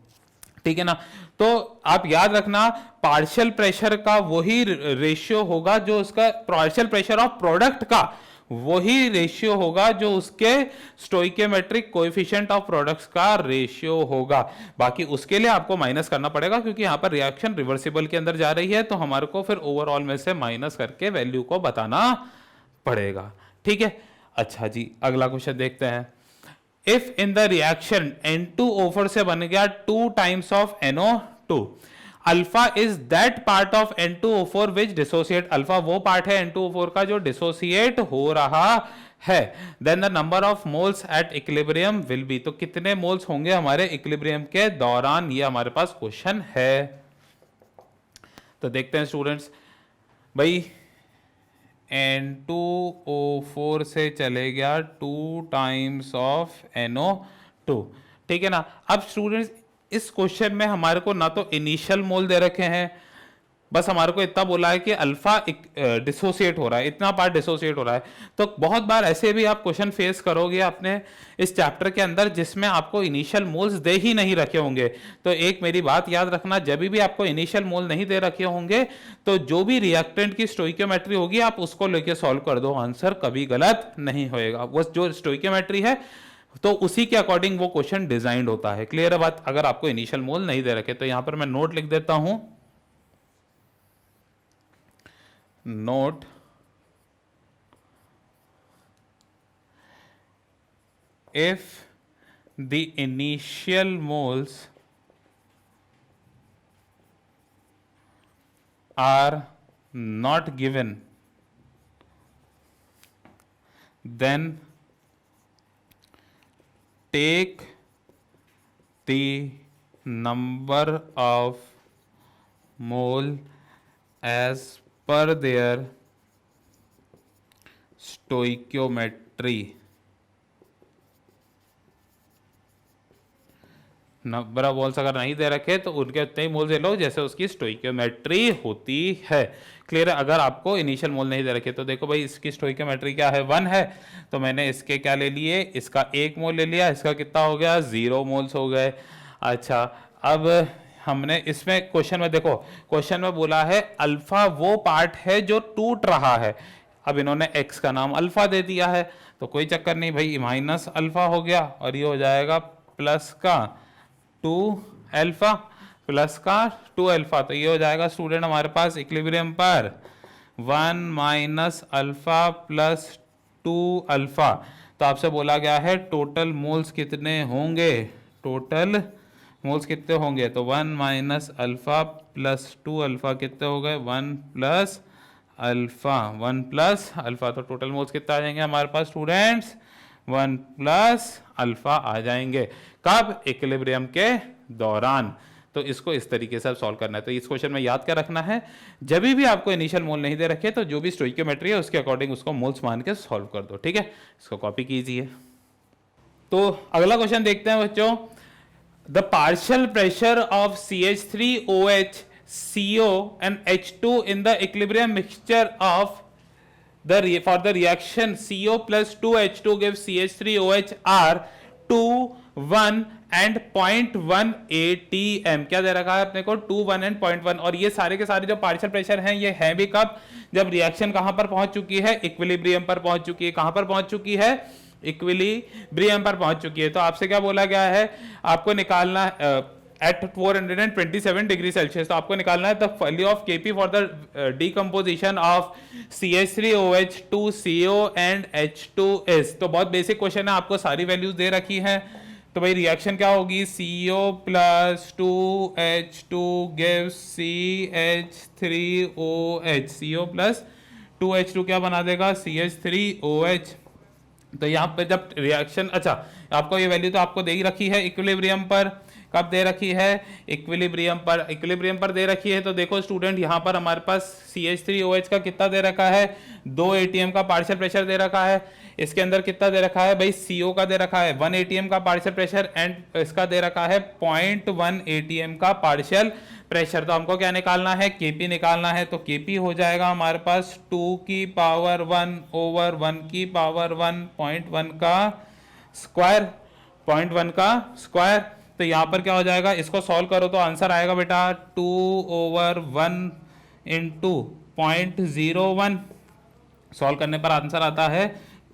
ठीक है ना, तो आप याद रखना पार्शियल प्रेशर का वही रेशियो होगा जो उसका, पार्शियल प्रेशर ऑफ प्रोडक्ट का वही रेशियो होगा जो उसके स्टोइकियोमेट्रिक कोएफिशिएंट ऑफ प्रोडक्ट्स का रेशियो होगा। बाकी उसके लिए आपको माइनस करना पड़ेगा क्योंकि यहां पर रिएक्शन रिवर्सिबल के अंदर जा रही है, तो हमारे को फिर ओवरऑल में से माइनस करके वैल्यू को बताना पड़ेगा। ठीक है, अच्छा जी अगला क्वेश्चन देखते हैं। If in the reaction N2O4 से बन गया 2 times of NO2, alpha is that part of N2O4 which dissociate, alpha वो पार्ट है N2O4 का जो डिसोसिएट हो रहा है, then the number of moles at equilibrium will be, तो कितने मोल्स होंगे हमारे इक्विलिब्रियम के दौरान, ये हमारे पास क्वेश्चन है। तो देखते हैं स्टूडेंट्स, भाई N2O4 से चले गया 2 टाइम्स ऑफ NO2, ठीक है ना। अब स्टूडेंट्स इस क्वेश्चन में हमारे को ना तो इनिशियल मोल दे रखे हैं, बस हमारे को इतना बोला है कि अल्फा डिसोसिएट हो रहा है, इतना पार्ट डिसोसिएट हो रहा है। तो बहुत बार ऐसे भी आप क्वेश्चन फेस करोगे अपने इस चैप्टर के अंदर जिसमें आपको इनिशियल मोल्स दे ही नहीं रखे होंगे। तो एक मेरी बात याद रखना, जब भी आपको इनिशियल मोल नहीं दे रखे होंगे तो जो भी रिएक्टेंट की स्टोइकियोमेट्री होगी आप उसको लेके सॉल्व कर दो, आंसर कभी गलत नहीं होएगा। वो जो स्टोइकियोमेट्री है तो उसी के अकॉर्डिंग वो क्वेश्चन डिजाइन होता है। क्लियर है बात। अगर आपको इनिशियल मोल नहीं दे रखे तो यहां पर मैं नोट लिख देता हूं, note if the initial moles are not given, then take the number of mole as per their stoichiometry. Number of moles अगर नहीं दे रखे तो उनके उतने ही मोल्स ले लो जैसे उसकी स्टोइकियोमेट्री होती है। क्लियर है? अगर आपको इनिशियल मोल नहीं दे रखे तो देखो भाई इसकी स्टोइकियोमेट्री क्या है, 1 है, तो मैंने इसके क्या ले लिए, इसका 1 मोल ले लिया, इसका कितना हो गया, 0 मोल्स हो गए। अच्छा, अब हमने इसमें क्वेश्चन में देखो, क्वेश्चन में बोला है अल्फा वो पार्ट है जो टूट रहा है। अब इन्होंने x का नाम अल्फा दे दिया है तो कोई चक्कर नहीं भाई, माइनस अल्फा हो गया और ये हो जाएगा प्लस का 2 अल्फा, प्लस का 2 अल्फा, तो ये हो जाएगा स्टूडेंट हमारे पास इक्विलिब्रियम पर 1 माइनस अल्फा प्लस 2 अल्फा। तो आपसे बोला गया है टोटल मोल्स कितने होंगे, टोटल मोल्स कितने होंगे, तो 1 माइनस अल्फा प्लस 2 अल्फा कितने हो गए, 1 प्लस अल्फा, 1 प्लस अल्फा, तो टोटल मोल्स कितना आ जाएंगे हमारे पास स्टूडेंट्स, 1 प्लस अल्फा आ जाएंगे। कब, इक्विलिब्रियम के दौरान। तो इसको इस तरीके से सॉल्व करना है। तो इस क्वेश्चन में याद क्या रखना है, जब भी आपको इनिशियल मोल नहीं दे रखे तो जो भी स्टोइकियोमेट्री है उसके अकॉर्डिंग उसको मोल्स मान के सॉल्व कर दो। ठीक है, इसको कॉपी कीजिए। तो अगला क्वेश्चन देखते हैं बच्चों, the partial pressure of CH3OH CO and H2 in the equilibrium mixture of for the reaction CO plus 2H2 gives CH3OH are 2, 1 and 0.1 atm। क्या दे रखा है अपने को, 2, 1 and 0.1। और ये सारे के सारे जो पार्शियल प्रेशर हैं ये हैं भी कब, जब रिएक्शन कहां पर पहुंच चुकी है, इक्विलिब्रियम पर पहुंच चुकी है। कहां पर पहुंच चुकी है, इक्विलिब्रियम पर पहुंच चुकी है। तो आपसे क्या बोला गया है, आपको निकालना एट 427 डिग्री सेल्सियस, तो आपको निकालना है the value of Kp for the decomposition of CH3OH 2CO and H2S। तो बहुत बेसिक क्वेश्चन है, आपको सारी वैल्यूज दे रखी हैं। तो भाई रिएक्शन क्या होगी, CO plus 2H2 gives CH3OH, CO plus 2H2 क्या बना देगा, CH3OH। तो यहाँ पे जब रिएक्शन, अच्छा आपको ये वैल्यू तो आपको दे ही रखी है इक्विलिब्रियम पर, कब दे रखी है, इक्विलिब्रियम पर, इक्विलिब्रियम पर दे रखी है। तो देखो स्टूडेंट यहाँ पर हमारे पास CH3OH का कितना दे रखा है, 2 atm का पार्शियल प्रेशर दे रखा है। इसके अंदर कितना दे रखा है भाई, CO का दे रखा है 1 atm का पार्शियल प्रेशर एंड इसका दे रखा है 0.1 atm का पार्शियल प्रेशर। तो हमको क्या निकालना है, Kp निकालना है। तो Kp हो जाएगा हमारे पास 2 की पावर 1 ओवर 1 की पावर 1, 0.1 का स्क्वायर, 0.1 का स्क्वायर। तो यहाँ पर क्या हो जाएगा, इसको सॉल्व करो तो आंसर आएगा बेटा 2 ओवर 1 इंटू 0.01। सॉल्व करने पर आंसर आता है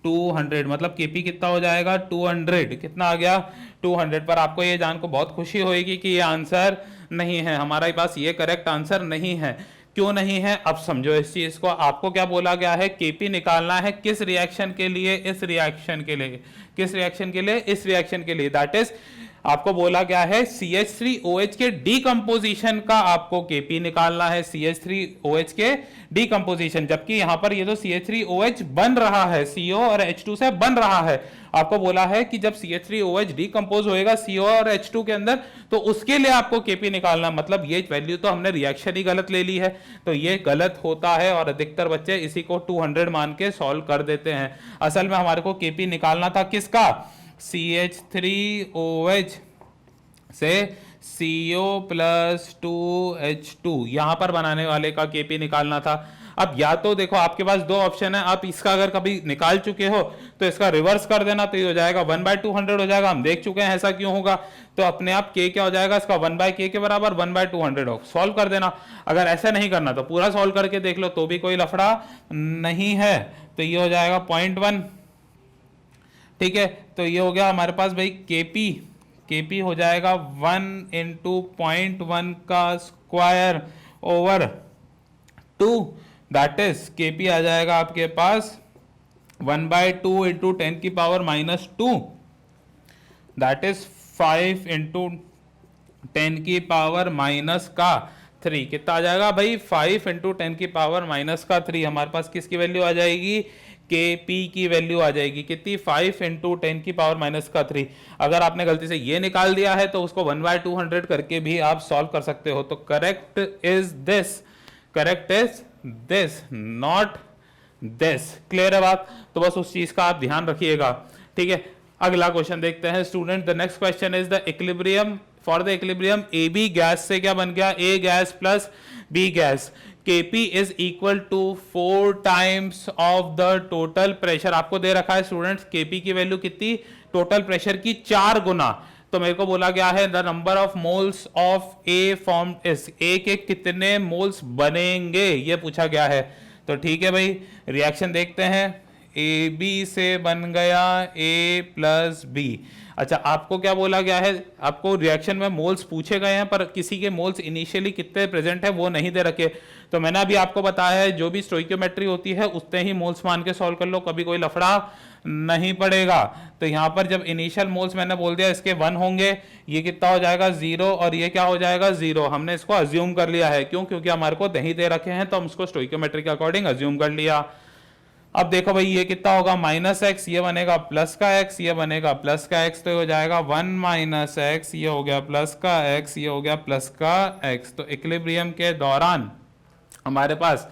200, मतलब Kp कितना हो जाएगा, 200। कितना आ गया, 200। पर आपको ये जान को बहुत खुशी होगी कि ये आंसर नहीं है, हमारे पास ये करेक्ट आंसर नहीं है। क्यों नहीं है, अब समझो इस चीज को। आपको क्या बोला गया है, Kp निकालना है किस रिएक्शन के लिए, इस रिएक्शन के लिए, किस रिएक्शन के लिए, इस रिएक्शन के लिए। दैट इज आपको बोला गया है CH3OH के डीकंपोजिशन का आपको Kp निकालना है, CH3OH के डीकंपोजिशन। जबकि यहां पर ये तो CH3OH बन रहा है, CO और H2 से बन रहा है। आपको बोला है कि जब CH3OH डीकंपोज होएगा CO और H2 के अंदर तो उसके लिए आपको Kp निकालना। मतलब ये वैल्यू तो हमने रिएक्शन ही गलत ले ली है, तो ये गलत होता है और अधिकतर बच्चे इसी को 200 मान के सॉल्व कर देते हैं। असल में हमारे को Kp निकालना था किसका, CH3OH से CO प्लस 2H2 यहां पर बनाने वाले का Kp निकालना था। अब या तो देखो आपके पास दो ऑप्शन है, आप इसका अगर कभी निकाल चुके हो तो इसका रिवर्स कर देना, तो ये हो जाएगा 1/200 हो जाएगा। हम देख चुके हैं ऐसा क्यों होगा, तो अपने आप K क्या हो जाएगा, इसका 1/K के बराबर 1/200 हो, सॉल्व कर देना। अगर ऐसा नहीं करना तो पूरा सॉल्व करके देख लो, तो भी कोई लफड़ा नहीं है। तो ये हो जाएगा 0.1, ठीक है। तो ये हो गया हमारे पास भाई Kp हो जाएगा 1 इंटू 0.1 का square over 2 that is KP आ जाएगा आपके पास 1/2 इंटू 10 की पावर -2, दैट इज 5 इंटू 10 की पावर -3। कितना आ जाएगा भाई? 5 इंटू 10 की पावर -3। हमारे पास किसकी वैल्यू आ जाएगी? के पी की वैल्यू आ जाएगी कितनी? 5 इंटू 10 की पावर -3। अगर आपने गलती से ये निकाल दिया है तो उसको 1/200 करके भी आप सॉल्व कर सकते हो। तो correct is this not this. Clear है बात? तो बस उस चीज का आप ध्यान रखिएगा, ठीक है। अगला क्वेश्चन देखते हैं student. The next question is the equilibrium for the equilibrium A B gas से क्या बन गया? A gas plus B gas. Kp is equal to 4 times of the total pressure. आपको दे रखा है स्टूडेंट्स Kp की वैल्यू कितनी? टोटल प्रेशर की 4 गुना। तो मेरे को बोला गया है the number of moles of A form is, A के कितने मोल्स बनेंगे ये पूछा गया है। तो ठीक है भाई, रिएक्शन देखते हैं। ए बी से बन गया ए प्लस बी। अच्छा, आपको क्या बोला गया है? आपको रिएक्शन में मोल्स पूछे गए हैं पर किसी के मोल्स इनिशियली कितने प्रेजेंट है वो नहीं दे रखे। तो मैंने अभी आपको बताया है जो भी स्टोइकियोमेट्री होती है उतने ही मोल्स मान के सॉल्व कर लो, कभी कोई लफड़ा नहीं पड़ेगा। तो यहाँ पर जब इनिशियल मोल्स मैंने बोल दिया इसके 1 होंगे, ये कितना हो जाएगा? 0, और ये क्या हो जाएगा? 0। हमने इसको अज्यूम कर लिया है, क्यों? क्योंकि हमारे को नहीं दे रखे हैं तो हम इसको स्टोइकियोमेट्री के अकॉर्डिंग अज्यूम कर लिया। अब देखो भाई ये कितना होगा? -x, ये बनेगा प्लस का x, ये बनेगा प्लस का x, तो ये हो जाएगा 1 - x, ये हो गया प्लस का x, ये हो गया प्लस का x। तो इक्विलिब्रियम के दौरान हमारे पास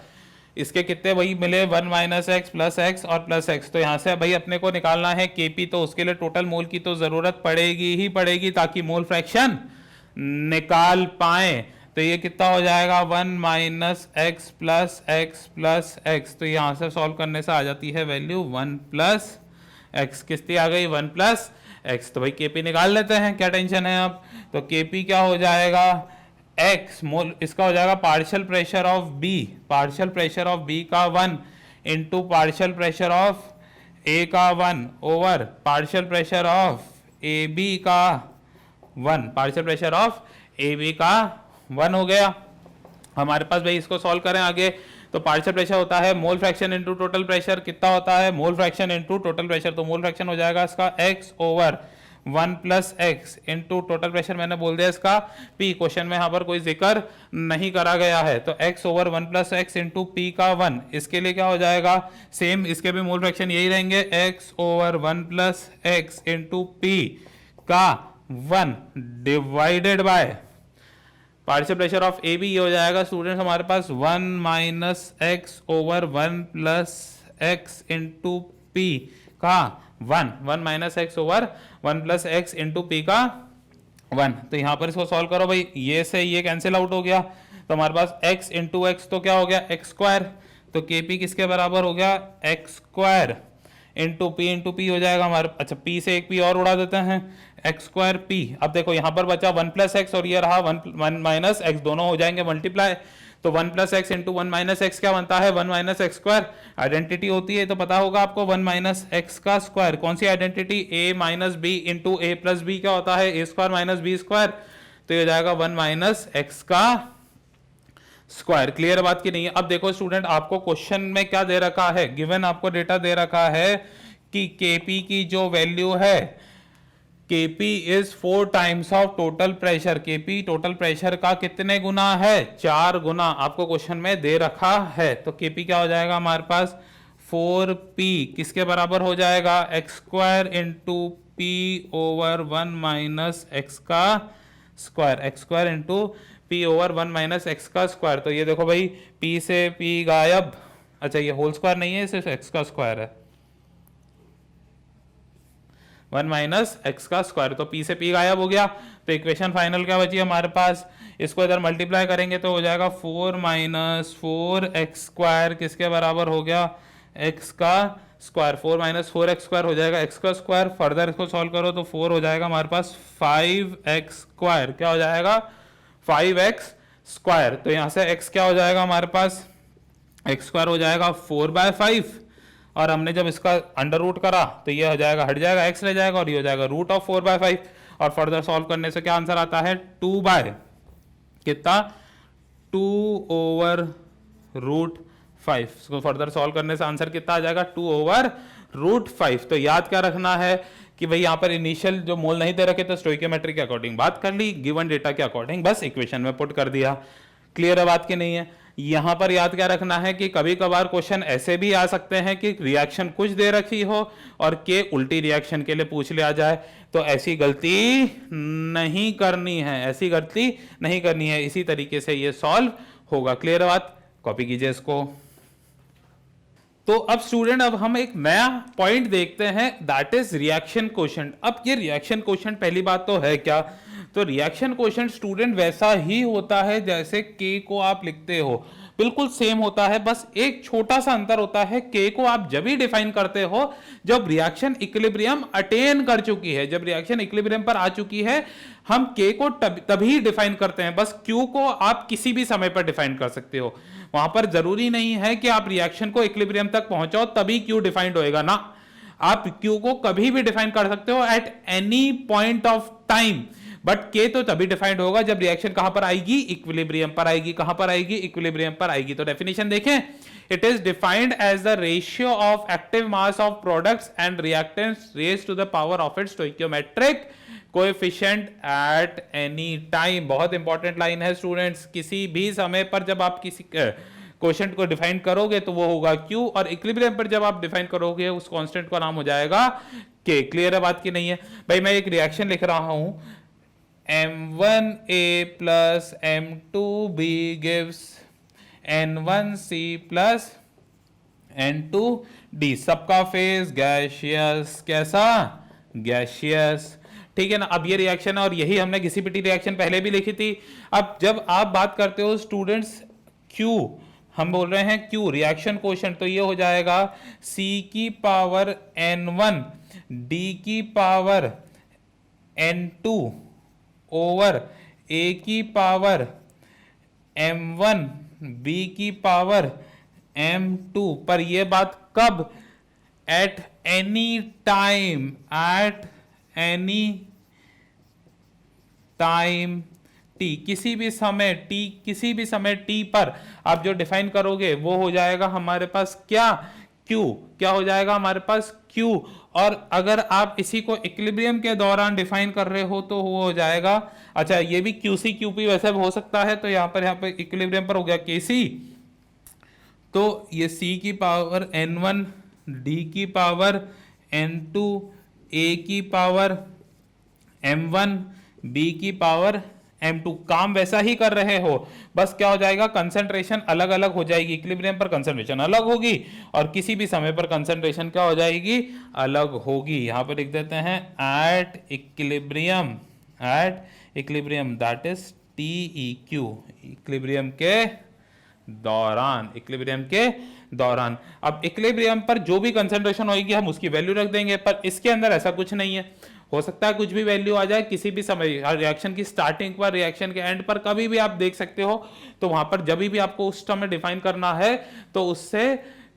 इसके कितने वही मिले? 1 - x प्लस x और प्लस x। तो यहाँ से भाई अपने को निकालना है Kp, तो उसके लिए टोटल मोल की तो जरूरत पड़ेगी ही पड़ेगी ताकि मोल फ्रैक्शन निकाल पाए। तो ये कितना हो जाएगा? 1 - x plus x plus x। तो यहाँ से सॉल्व करने से आ जाती है वैल्यू 1 प्लस x। कितनी आ गई? 1 प्लस x। तो भाई Kp निकाल लेते हैं, क्या टेंशन है अब। तो Kp क्या हो जाएगा? x मोल, इसका हो जाएगा partial pressure of B, partial pressure of B का 1 into partial pressure of A का 1 over partial pressure of AB का 1, पार्शियल प्रेशर ऑफ AB का 1 हो गया हमारे पास। भाई इसको सॉल्व करें आगे, तो पार्शियल प्रेशर होता है mole fraction into total pressure. कितना होता है? Mole fraction into total pressure. तो मोल फ्रैक्शन हो जाएगा इसका x over 1 plus x into total pressure मैंने बोल दिया इसका p। क्वेश्चन में यहाँ पर कोई जिक्र नहीं करा गया है, तो x over 1 plus x into p का 1। इसके लिए क्या हो जाएगा? सेम इसके भी मोल फ्रैक्शन यही रहेंगे, x over 1 plus x into p का 1 divided by partial pressure of A B. ये हो जाएगा स्टूडेंट्स हमारे पास 1 - x over 1 plus x into p का 1 - x over 1 plus x into p का 1। तो यहाँ पर इसको सॉल्व करो भाई, ये से ये कैंसिल आउट हो गया, तो हमारे पास x इंटू एक्स तो क्या हो गया? x square. तो Kp किसके बराबर हो गया? x स्क्वायर इंटू पी हो जाएगा हमारे। अच्छा, p से एक p और उड़ा देते हैं, एक्स स्क्वायर पी। अब देखो यहाँ पर बचा 1 प्लस एक्स और ये रहा 1 माइनस एक्स, दोनों हो जाएंगे मल्टीप्लाई। तो 1 plus x into 1 minus x क्या बनता है? 1 माइनस एक्स स्क्वायर। आइडेंटिटी होती है तो पता होगा आपको, 1 माइनस एक्स का स्क्वायर। कौन सी आइडेंटिटी? ए माइनस बी इंटू ए प्लस बी क्या होता है? ए स्क्वायर माइनस बी स्क्वायर। तो ये हो जाएगा 1 माइनस एक्स का स्क्वायर। क्लियर बात की नहीं है? अब देखो स्टूडेंट, आपको क्वेश्चन में क्या दे रखा है? गिवन आपको डेटा दे रखा है कि Kp की जो वैल्यू है, Kp is 4 times of total pressure. Kp total pressure का कितने गुना है? 4 गुना आपको क्वेश्चन में दे रखा है। तो Kp क्या हो जाएगा हमारे पास? 4p किसके बराबर हो जाएगा? X square into p over 1 minus x का square, x square into p over 1 minus x का स्क्वायर। तो ये देखो भाई, p से p गायब। अच्छा, ये होल स्क्वायर नहीं है, सिर्फ एक्स का स्क्वायर है, 1 माइनस एक्स का स्क्वायर। तो p से p गायब हो गया। तो इक्वेशन फाइनल क्या बची हमारे पास? इसको इधर मल्टीप्लाई करेंगे तो हो जाएगा 4 माइनस 4 एक्स स्क्वायर किसके बराबर हो गया? एक्स का स्क्वायर। 4 माइनस 4 एक्स स्क्वायर हो जाएगा एक्स का स्क्वायर। फर्दर इसको सॉल्व करो तो 4 हो जाएगा हमारे पास 5 एक्स स्क्वायर। क्या हो जाएगा? 5 एक्स स्क्वायर। तो यहाँ से x क्या हो जाएगा हमारे पास? एक्स स्क्वायर हो जाएगा 4/5, और हमने जब इसका अंडर रूट करा तो ये हो जाएगा, हट जाएगा, x ले जाएगा और ये हो जाएगा रूट ऑफ 4/5। और फर्दर सॉल्व करने से क्या आंसर आता है? 2 बाय कितना? 2 ओवर रूट 5। इसको फर्दर सॉल्व करने से आंसर कितना आ जाएगा 2/√5। तो याद क्या रखना है कि भाई यहाँ पर इनिशियल जो मोल नहीं दे रखे तो स्टोइकियोमेट्री के अकॉर्डिंग बात कर ली, गिवन डेटा के अकॉर्डिंग बस इक्वेशन में पुट कर दिया। क्लियर है बात की नहीं है? यहां पर याद क्या रखना है कि कभी कभार क्वेश्चन ऐसे भी आ सकते हैं कि रिएक्शन कुछ दे रखी हो और के उल्टी रिएक्शन के लिए पूछ लिया जाए, तो ऐसी गलती नहीं करनी है, ऐसी गलती नहीं करनी है। इसी तरीके से ये सॉल्व होगा। क्लियर है बात? कॉपी कीजिए इसको। तो अब स्टूडेंट अब हम एक नया पॉइंट देखते हैं, दैट इज रिएक्शन कोशेंट। अब ये रिएक्शन कोशेंट पहली बात तो है क्या? तो रिएक्शन कोशेंट स्टूडेंट वैसा ही होता है जैसे के को आप लिखते हो, बिल्कुल सेम होता है, बस एक छोटा सा अंतर होता है। के को आप जब ही डिफाइन करते हो जब रिएक्शन इक्विलिब्रियम अटेन कर चुकी है, जब रिएक्शन इक्विलिब्रियम पर आ चुकी है, हम के को तभी डिफाइन करते हैं। बस क्यू को आप किसी भी समय पर डिफाइन कर सकते हो, वहां पर जरूरी नहीं है कि आप रिएक्शन को इक्विलिब्रियम तक पहुंचाओ तभी क्यू डिफाइंड होएगा ना। आप क्यू को कभी भी डिफाइन कर सकते हो at any point of time, but के तो तभी डिफाइंड होगा जब रिएक्शन कहां पर आएगी? इक्विलिब्रियम पर आएगी। कहां पर आएगी? इक्विलिब्रियम पर आएगी। तो डेफिनेशन देखें, it is defined as the ratio of active mass of products and reactants raised to the power of its stoichiometric coefficient at any time. बहुत इंपॉर्टेंट लाइन है स्टूडेंट्स, किसी भी समय पर जब आप किसी कोएफिशिएंट को डिफाइन करोगे तो वो होगा Q, और इक्विलिब्रियम पर जब आप डिफाइन करोगे उस कांस्टेंट का नाम हो जाएगा K। क्लियर है बात की नहीं है? भाई मैं एक रिएक्शन लिख रहा हूं, M1A plus M2B gives N1C plus N2D। सबका फेज गैसियस, कैसा? गैसियस। ठीक है ना? अब ये रिएक्शन है और यही हमने घिसी-पिटी रिएक्शन पहले भी लिखी थी। अब जब आप बात करते हो स्टूडेंट्स Q, हम बोल रहे हैं Q रिएक्शन कोशेंट, तो ये हो जाएगा C की पावर N1 D की पावर N2 ओवर A की पावर M1 B की पावर M2 पर। ये बात कब? Eight any time, eight any time T, किसी भी समय टी, किसी भी समय टी पर आप जो डिफाइन करोगे वो हो जाएगा हमारे पास क्या? क्यू। क्या हो जाएगा हमारे पास? क्यू। और अगर आप इसी को इक्विलिब्रियम के दौरान डिफाइन कर रहे हो तो वो हो जाएगा, अच्छा ये भी क्यूसी क्यूपी वैसे भी हो सकता है, तो यहाँ पर इक्विलिब्रियम पर हो गया केसी। तो ये C की पावर N1 D की पावर N2 A की पावर M1 B की पावर M2, काम वैसा ही कर रहे हो, बस क्या हो जाएगा? कंसंट्रेशन अलग अलग हो जाएगी। इक्विलिब्रियम पर कंसंट्रेशन अलग होगी और किसी भी समय पर कंसंट्रेशन क्या हो जाएगी? अलग होगी। यहां पर लिख देते हैं at equilibrium, at equilibrium that is TEQ, equilibrium के दौरान, इक्विलिब्रियम के दौरान। अब इक्विलिब्रियम पर जो भी कंसंट्रेशन होगी हम उसकी वैल्यू रख देंगे, पर इसके अंदर ऐसा कुछ नहीं है। हो सकता है कुछ भी वैल्यू आ जाए किसी भी समय, रिएक्शन की स्टार्टिंग पर, रिएक्शन के एंड पर, कभी भी आप देख सकते हो। तो वहां पर जब भी आपको उस समय डिफाइन करना है तो उससे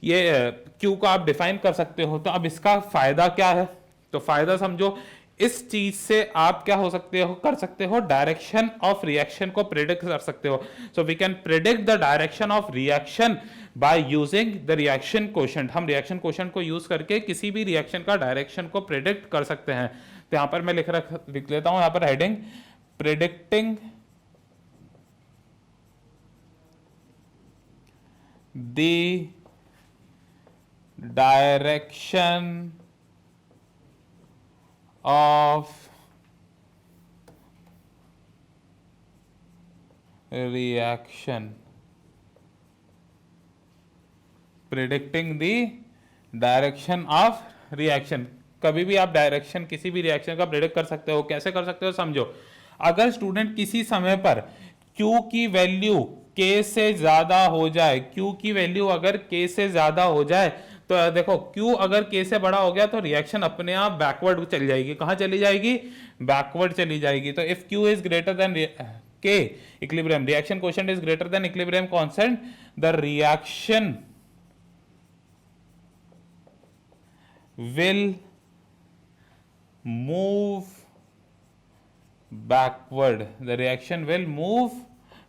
ये क्यू को आप डिफाइन कर सकते हो। तो अब इसका फायदा क्या है? तो फायदा समझो, इस चीज से आप क्या हो सकते हो? कर सकते हो डायरेक्शन ऑफ रिएक्शन को प्रेडिक्ट कर सकते हो। So we can predict the direction of reaction by using the reaction quotient. हम रिएक्शन कोशेंट को यूज करके किसी भी रिएक्शन का डायरेक्शन को प्रेडिक्ट कर सकते हैं। तो यहां पर मैं लिख लेता हूं, यहां पर heading predicting the direction of reaction, predicting the direction of reaction। कभी भी आप डायरेक्शन किसी भी रिएक्शन का प्रेडिक्ट कर सकते हो। कैसे कर सकते हो समझो, अगर स्टूडेंट किसी समय पर Q की वैल्यू K से ज्यादा हो जाए, Q की वैल्यू अगर K से ज्यादा हो जाए, तो देखो Q अगर K से बड़ा हो गया तो रिएक्शन अपने आप बैकवर्ड चली जाएगी। कहां चली जाएगी? बैकवर्ड चली जाएगी। तो if Q is greater than K, equilibrium reaction quotient is greater than equilibrium constant, the reaction will move backward, the reaction will move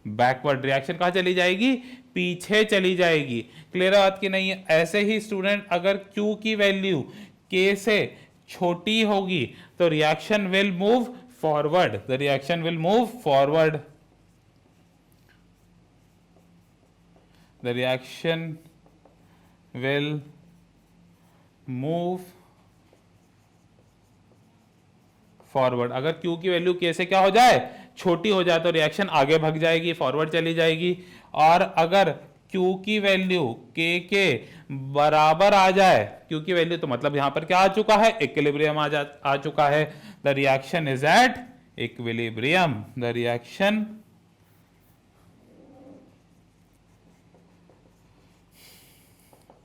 backward. Reaction कहां चली जाएगी? पीछे चली जाएगी। क्लियर है बात की नहीं है? ऐसे ही स्टूडेंट अगर Q की वैल्यू K से छोटी होगी तो reaction will move forward, the reaction will move forward, the reaction will move forward. अगर Q की वैल्यू K से क्या हो जाए, छोटी हो जाए, तो रिएक्शन आगे भाग जाएगी, फॉरवर्ड चली जाएगी। और अगर Q की वैल्यू K के बराबर आ जाए, Q की वैल्यू तो मतलब यहां पर क्या आ चुका है, इक्विलिब्रियम आ चुका है। The reaction is at equilibrium, the reaction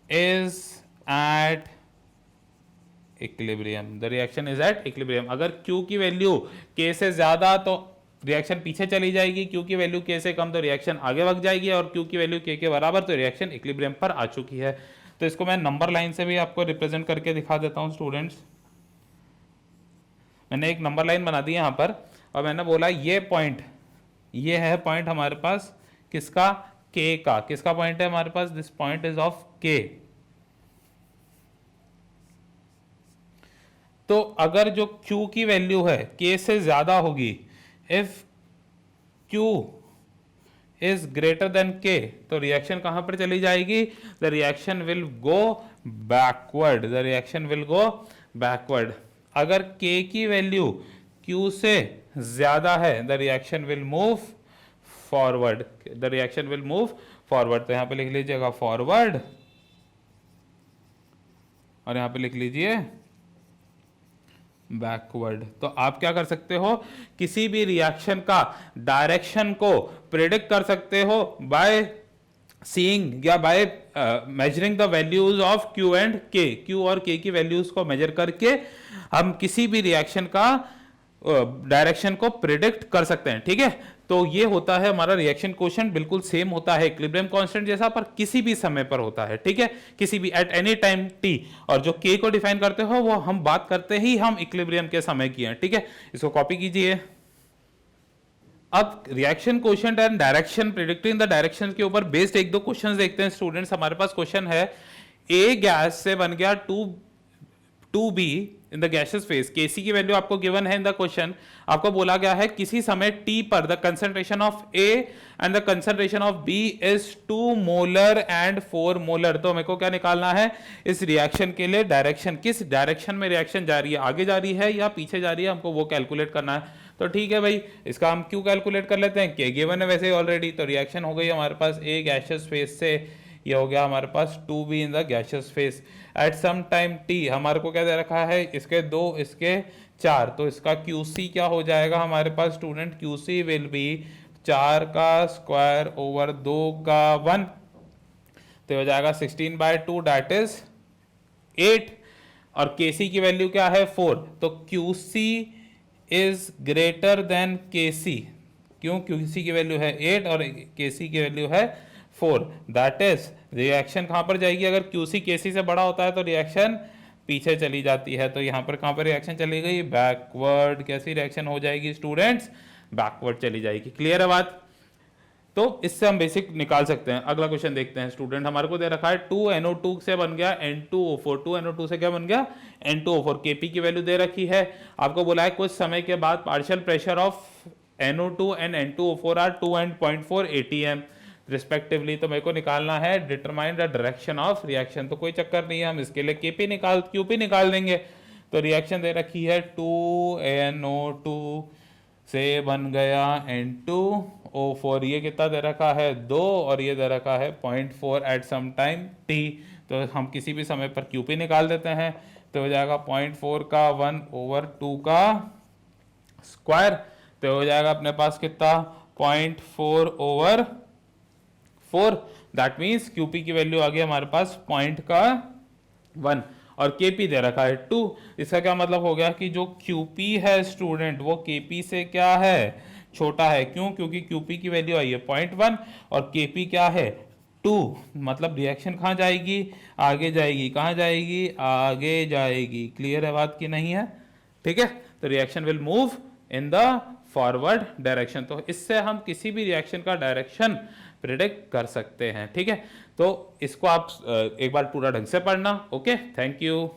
is at equilibrium, the reaction is at equilibrium. अगर Q की वैल्यू K से ज्यादा तो रिएक्शन पीछे चली जाएगी, Q की वैल्यू K से कम तो रिएक्शन आगे बढ़ जाएगी, और Q की वैल्यू K के बराबर तो रिएक्शन इक्विलिब्रियम पर आ चुकी है। तो इसको मैं नंबर लाइन से भी आपको रिप्रेजेंट करके दिखा देता हूं स्टूडेंट्स। मैंने एक नंबर लाइन बना दी यहां पर, और मैंने बोला ये पॉइंट, ये है पॉइंट हमारे पास किसका, K का। किसका पॉइंट है हमारे पास, this point is of K। तो अगर जो Q की वैल्यू है K से ज्यादा होगी, if Q is greater than K, तो रिएक्शन कहां पर चली जाएगी, the reaction will go backward, the reaction will go backward. अगर K की वैल्यू Q से ज्यादा है, the reaction will move forward, the reaction will move forward. तो यहां पे लिख लीजिएगा फॉरवर्ड, और यहां पे लिख लीजिए बैकवर्ड। तो आप क्या कर सकते हो, किसी भी रिएक्शन का डायरेक्शन को प्रिडिक्ट कर सकते हो बाय सीइंग या by measuring the values of Q and K। Q और K की वैल्यूज को मेजर करके हम किसी भी रिएक्शन का डायरेक्शन को प्रिडिक्ट कर सकते हैं। ठीक है, तो ये होता है हमारा रिएक्शन कोएफिशिएंट, बिल्कुल सेम होता है इक्विलिब्रियम कांस्टेंट जैसा, पर किसी भी समय पर होता है। ठीक है, किसी भी एट एनी टाइम t। और जो k को डिफाइन करते हो वो हम बात करते ही हम इक्विलिब्रियम के समय की है। ठीक है, इसको कॉपी कीजिए। अब reaction coefficient and direction, predicting the direction के ऊपर बेस्ड एक दो क्वेश्चंस देखते हैं स्टूडेंट्स। हमारे पास क्वेश्चन है, ए गैस से बन गया 2b in the gaseous phase, Kc की वैल्यू आपको गिवन है इन द क्वेश्चन। आपको बोला गया है किसी समय t पर the concentration of A and the concentration of B is 2 molar and 4 molar. तो मेरे को क्या निकालना है, इस रिएक्शन के लिए डायरेक्शन, किस डायरेक्शन में रिएक्शन जा रही है, आगे जा रही है या पीछे जा रही है, हमको वो कैलकुलेट करना है। तो ठीक है भाई, इसका हम क्यों कैलकुलेट कर लेते हैं, K गिवन है वैसे ही ऑलरेडी। तो रिएक्शन हो गई हमारे पास A गैसियस फेज से, ये हो गया हमारे पास 2b in the gaseous phase at some time t। हमारे को क्या दे रखा है, इसके 2 इसके 4, तो इसका QC क्या हो जाएगा हमारे पास स्टूडेंट, QC विल बी 4 का स्क्वायर ओवर 2 का 1, तो हो जाएगा 16/2 दैट इज 8। और Kc की वैल्यू क्या है 4, तो QC is greater than Kc। क्यों, QC की वैल्यू है 8 और Kc की वैल्यू है 4, दैट इज रिएक्शन कहां पर जाएगी, अगर QC Kc से बड़ा होता है तो रिएक्शन पीछे चली जाती है। तो यहां पर कहां पर रिएक्शन चली गई, बैकवर्ड। कैसी रिएक्शन हो जाएगी स्टूडेंट्स, बैकवर्ड चली जाएगी। क्लियर है बात। तो इससे हम बेसिक निकाल सकते हैं। अगला क्वेश्चन देखते हैं स्टूडेंट। हमारे को दे रखा है 2NO2 से बन गया N2O4, 2NO2 से क्या बन गया N2O4। Kp की वैल्यू दे रखी है, आपको बोला है कुछ समय के बाद partial pressure of NO2 and N2O4 are 2 and 0.4 atm respectively. तो मेरे को निकालना है determine the direction of reaction. तो कोई चक्कर नहीं है, हम इसके लिए QP निकाल देंगे। तो रिएक्शन दे रखी है 2NO2 से बन गया N2O4, ये कितना दे रखा है 2, और ये दे रखा है 0.4 एट सम टाइम t। तो हम किसी भी समय पर QP निकाल देते हैं, तो हो जाएगा 0.4 का 1/2 का स्क्वायर, तो हो जाएगा अपने पास कितना 0.4/4, दैट मीन्स QP की वैल्यू आ गई हमारे पास 0.1 और KP दे रखा है 2। इसका क्या मतलब हो गया कि जो QP है स्टूडेंट वो KP से क्या है, छोटा है। क्यों, क्योंकि QP की वैल्यू आई है 0.1 और KP क्या है 2। मतलब रिएक्शन कहाँ जाएगी, आगे जाएगी। कहाँ जाएगी, आगे जाएगी। क्लियर है बात की नहीं है। ठीक है, तो reaction will move in the forward direction. तो इससे हम किसी भी रिएक्शन का डायरेक्शन प्रिडिक्ट कर सकते हैं। ठीक है, तो इसको आप एक बार पूरा ढंग से पढ़ना। Okay, thank you.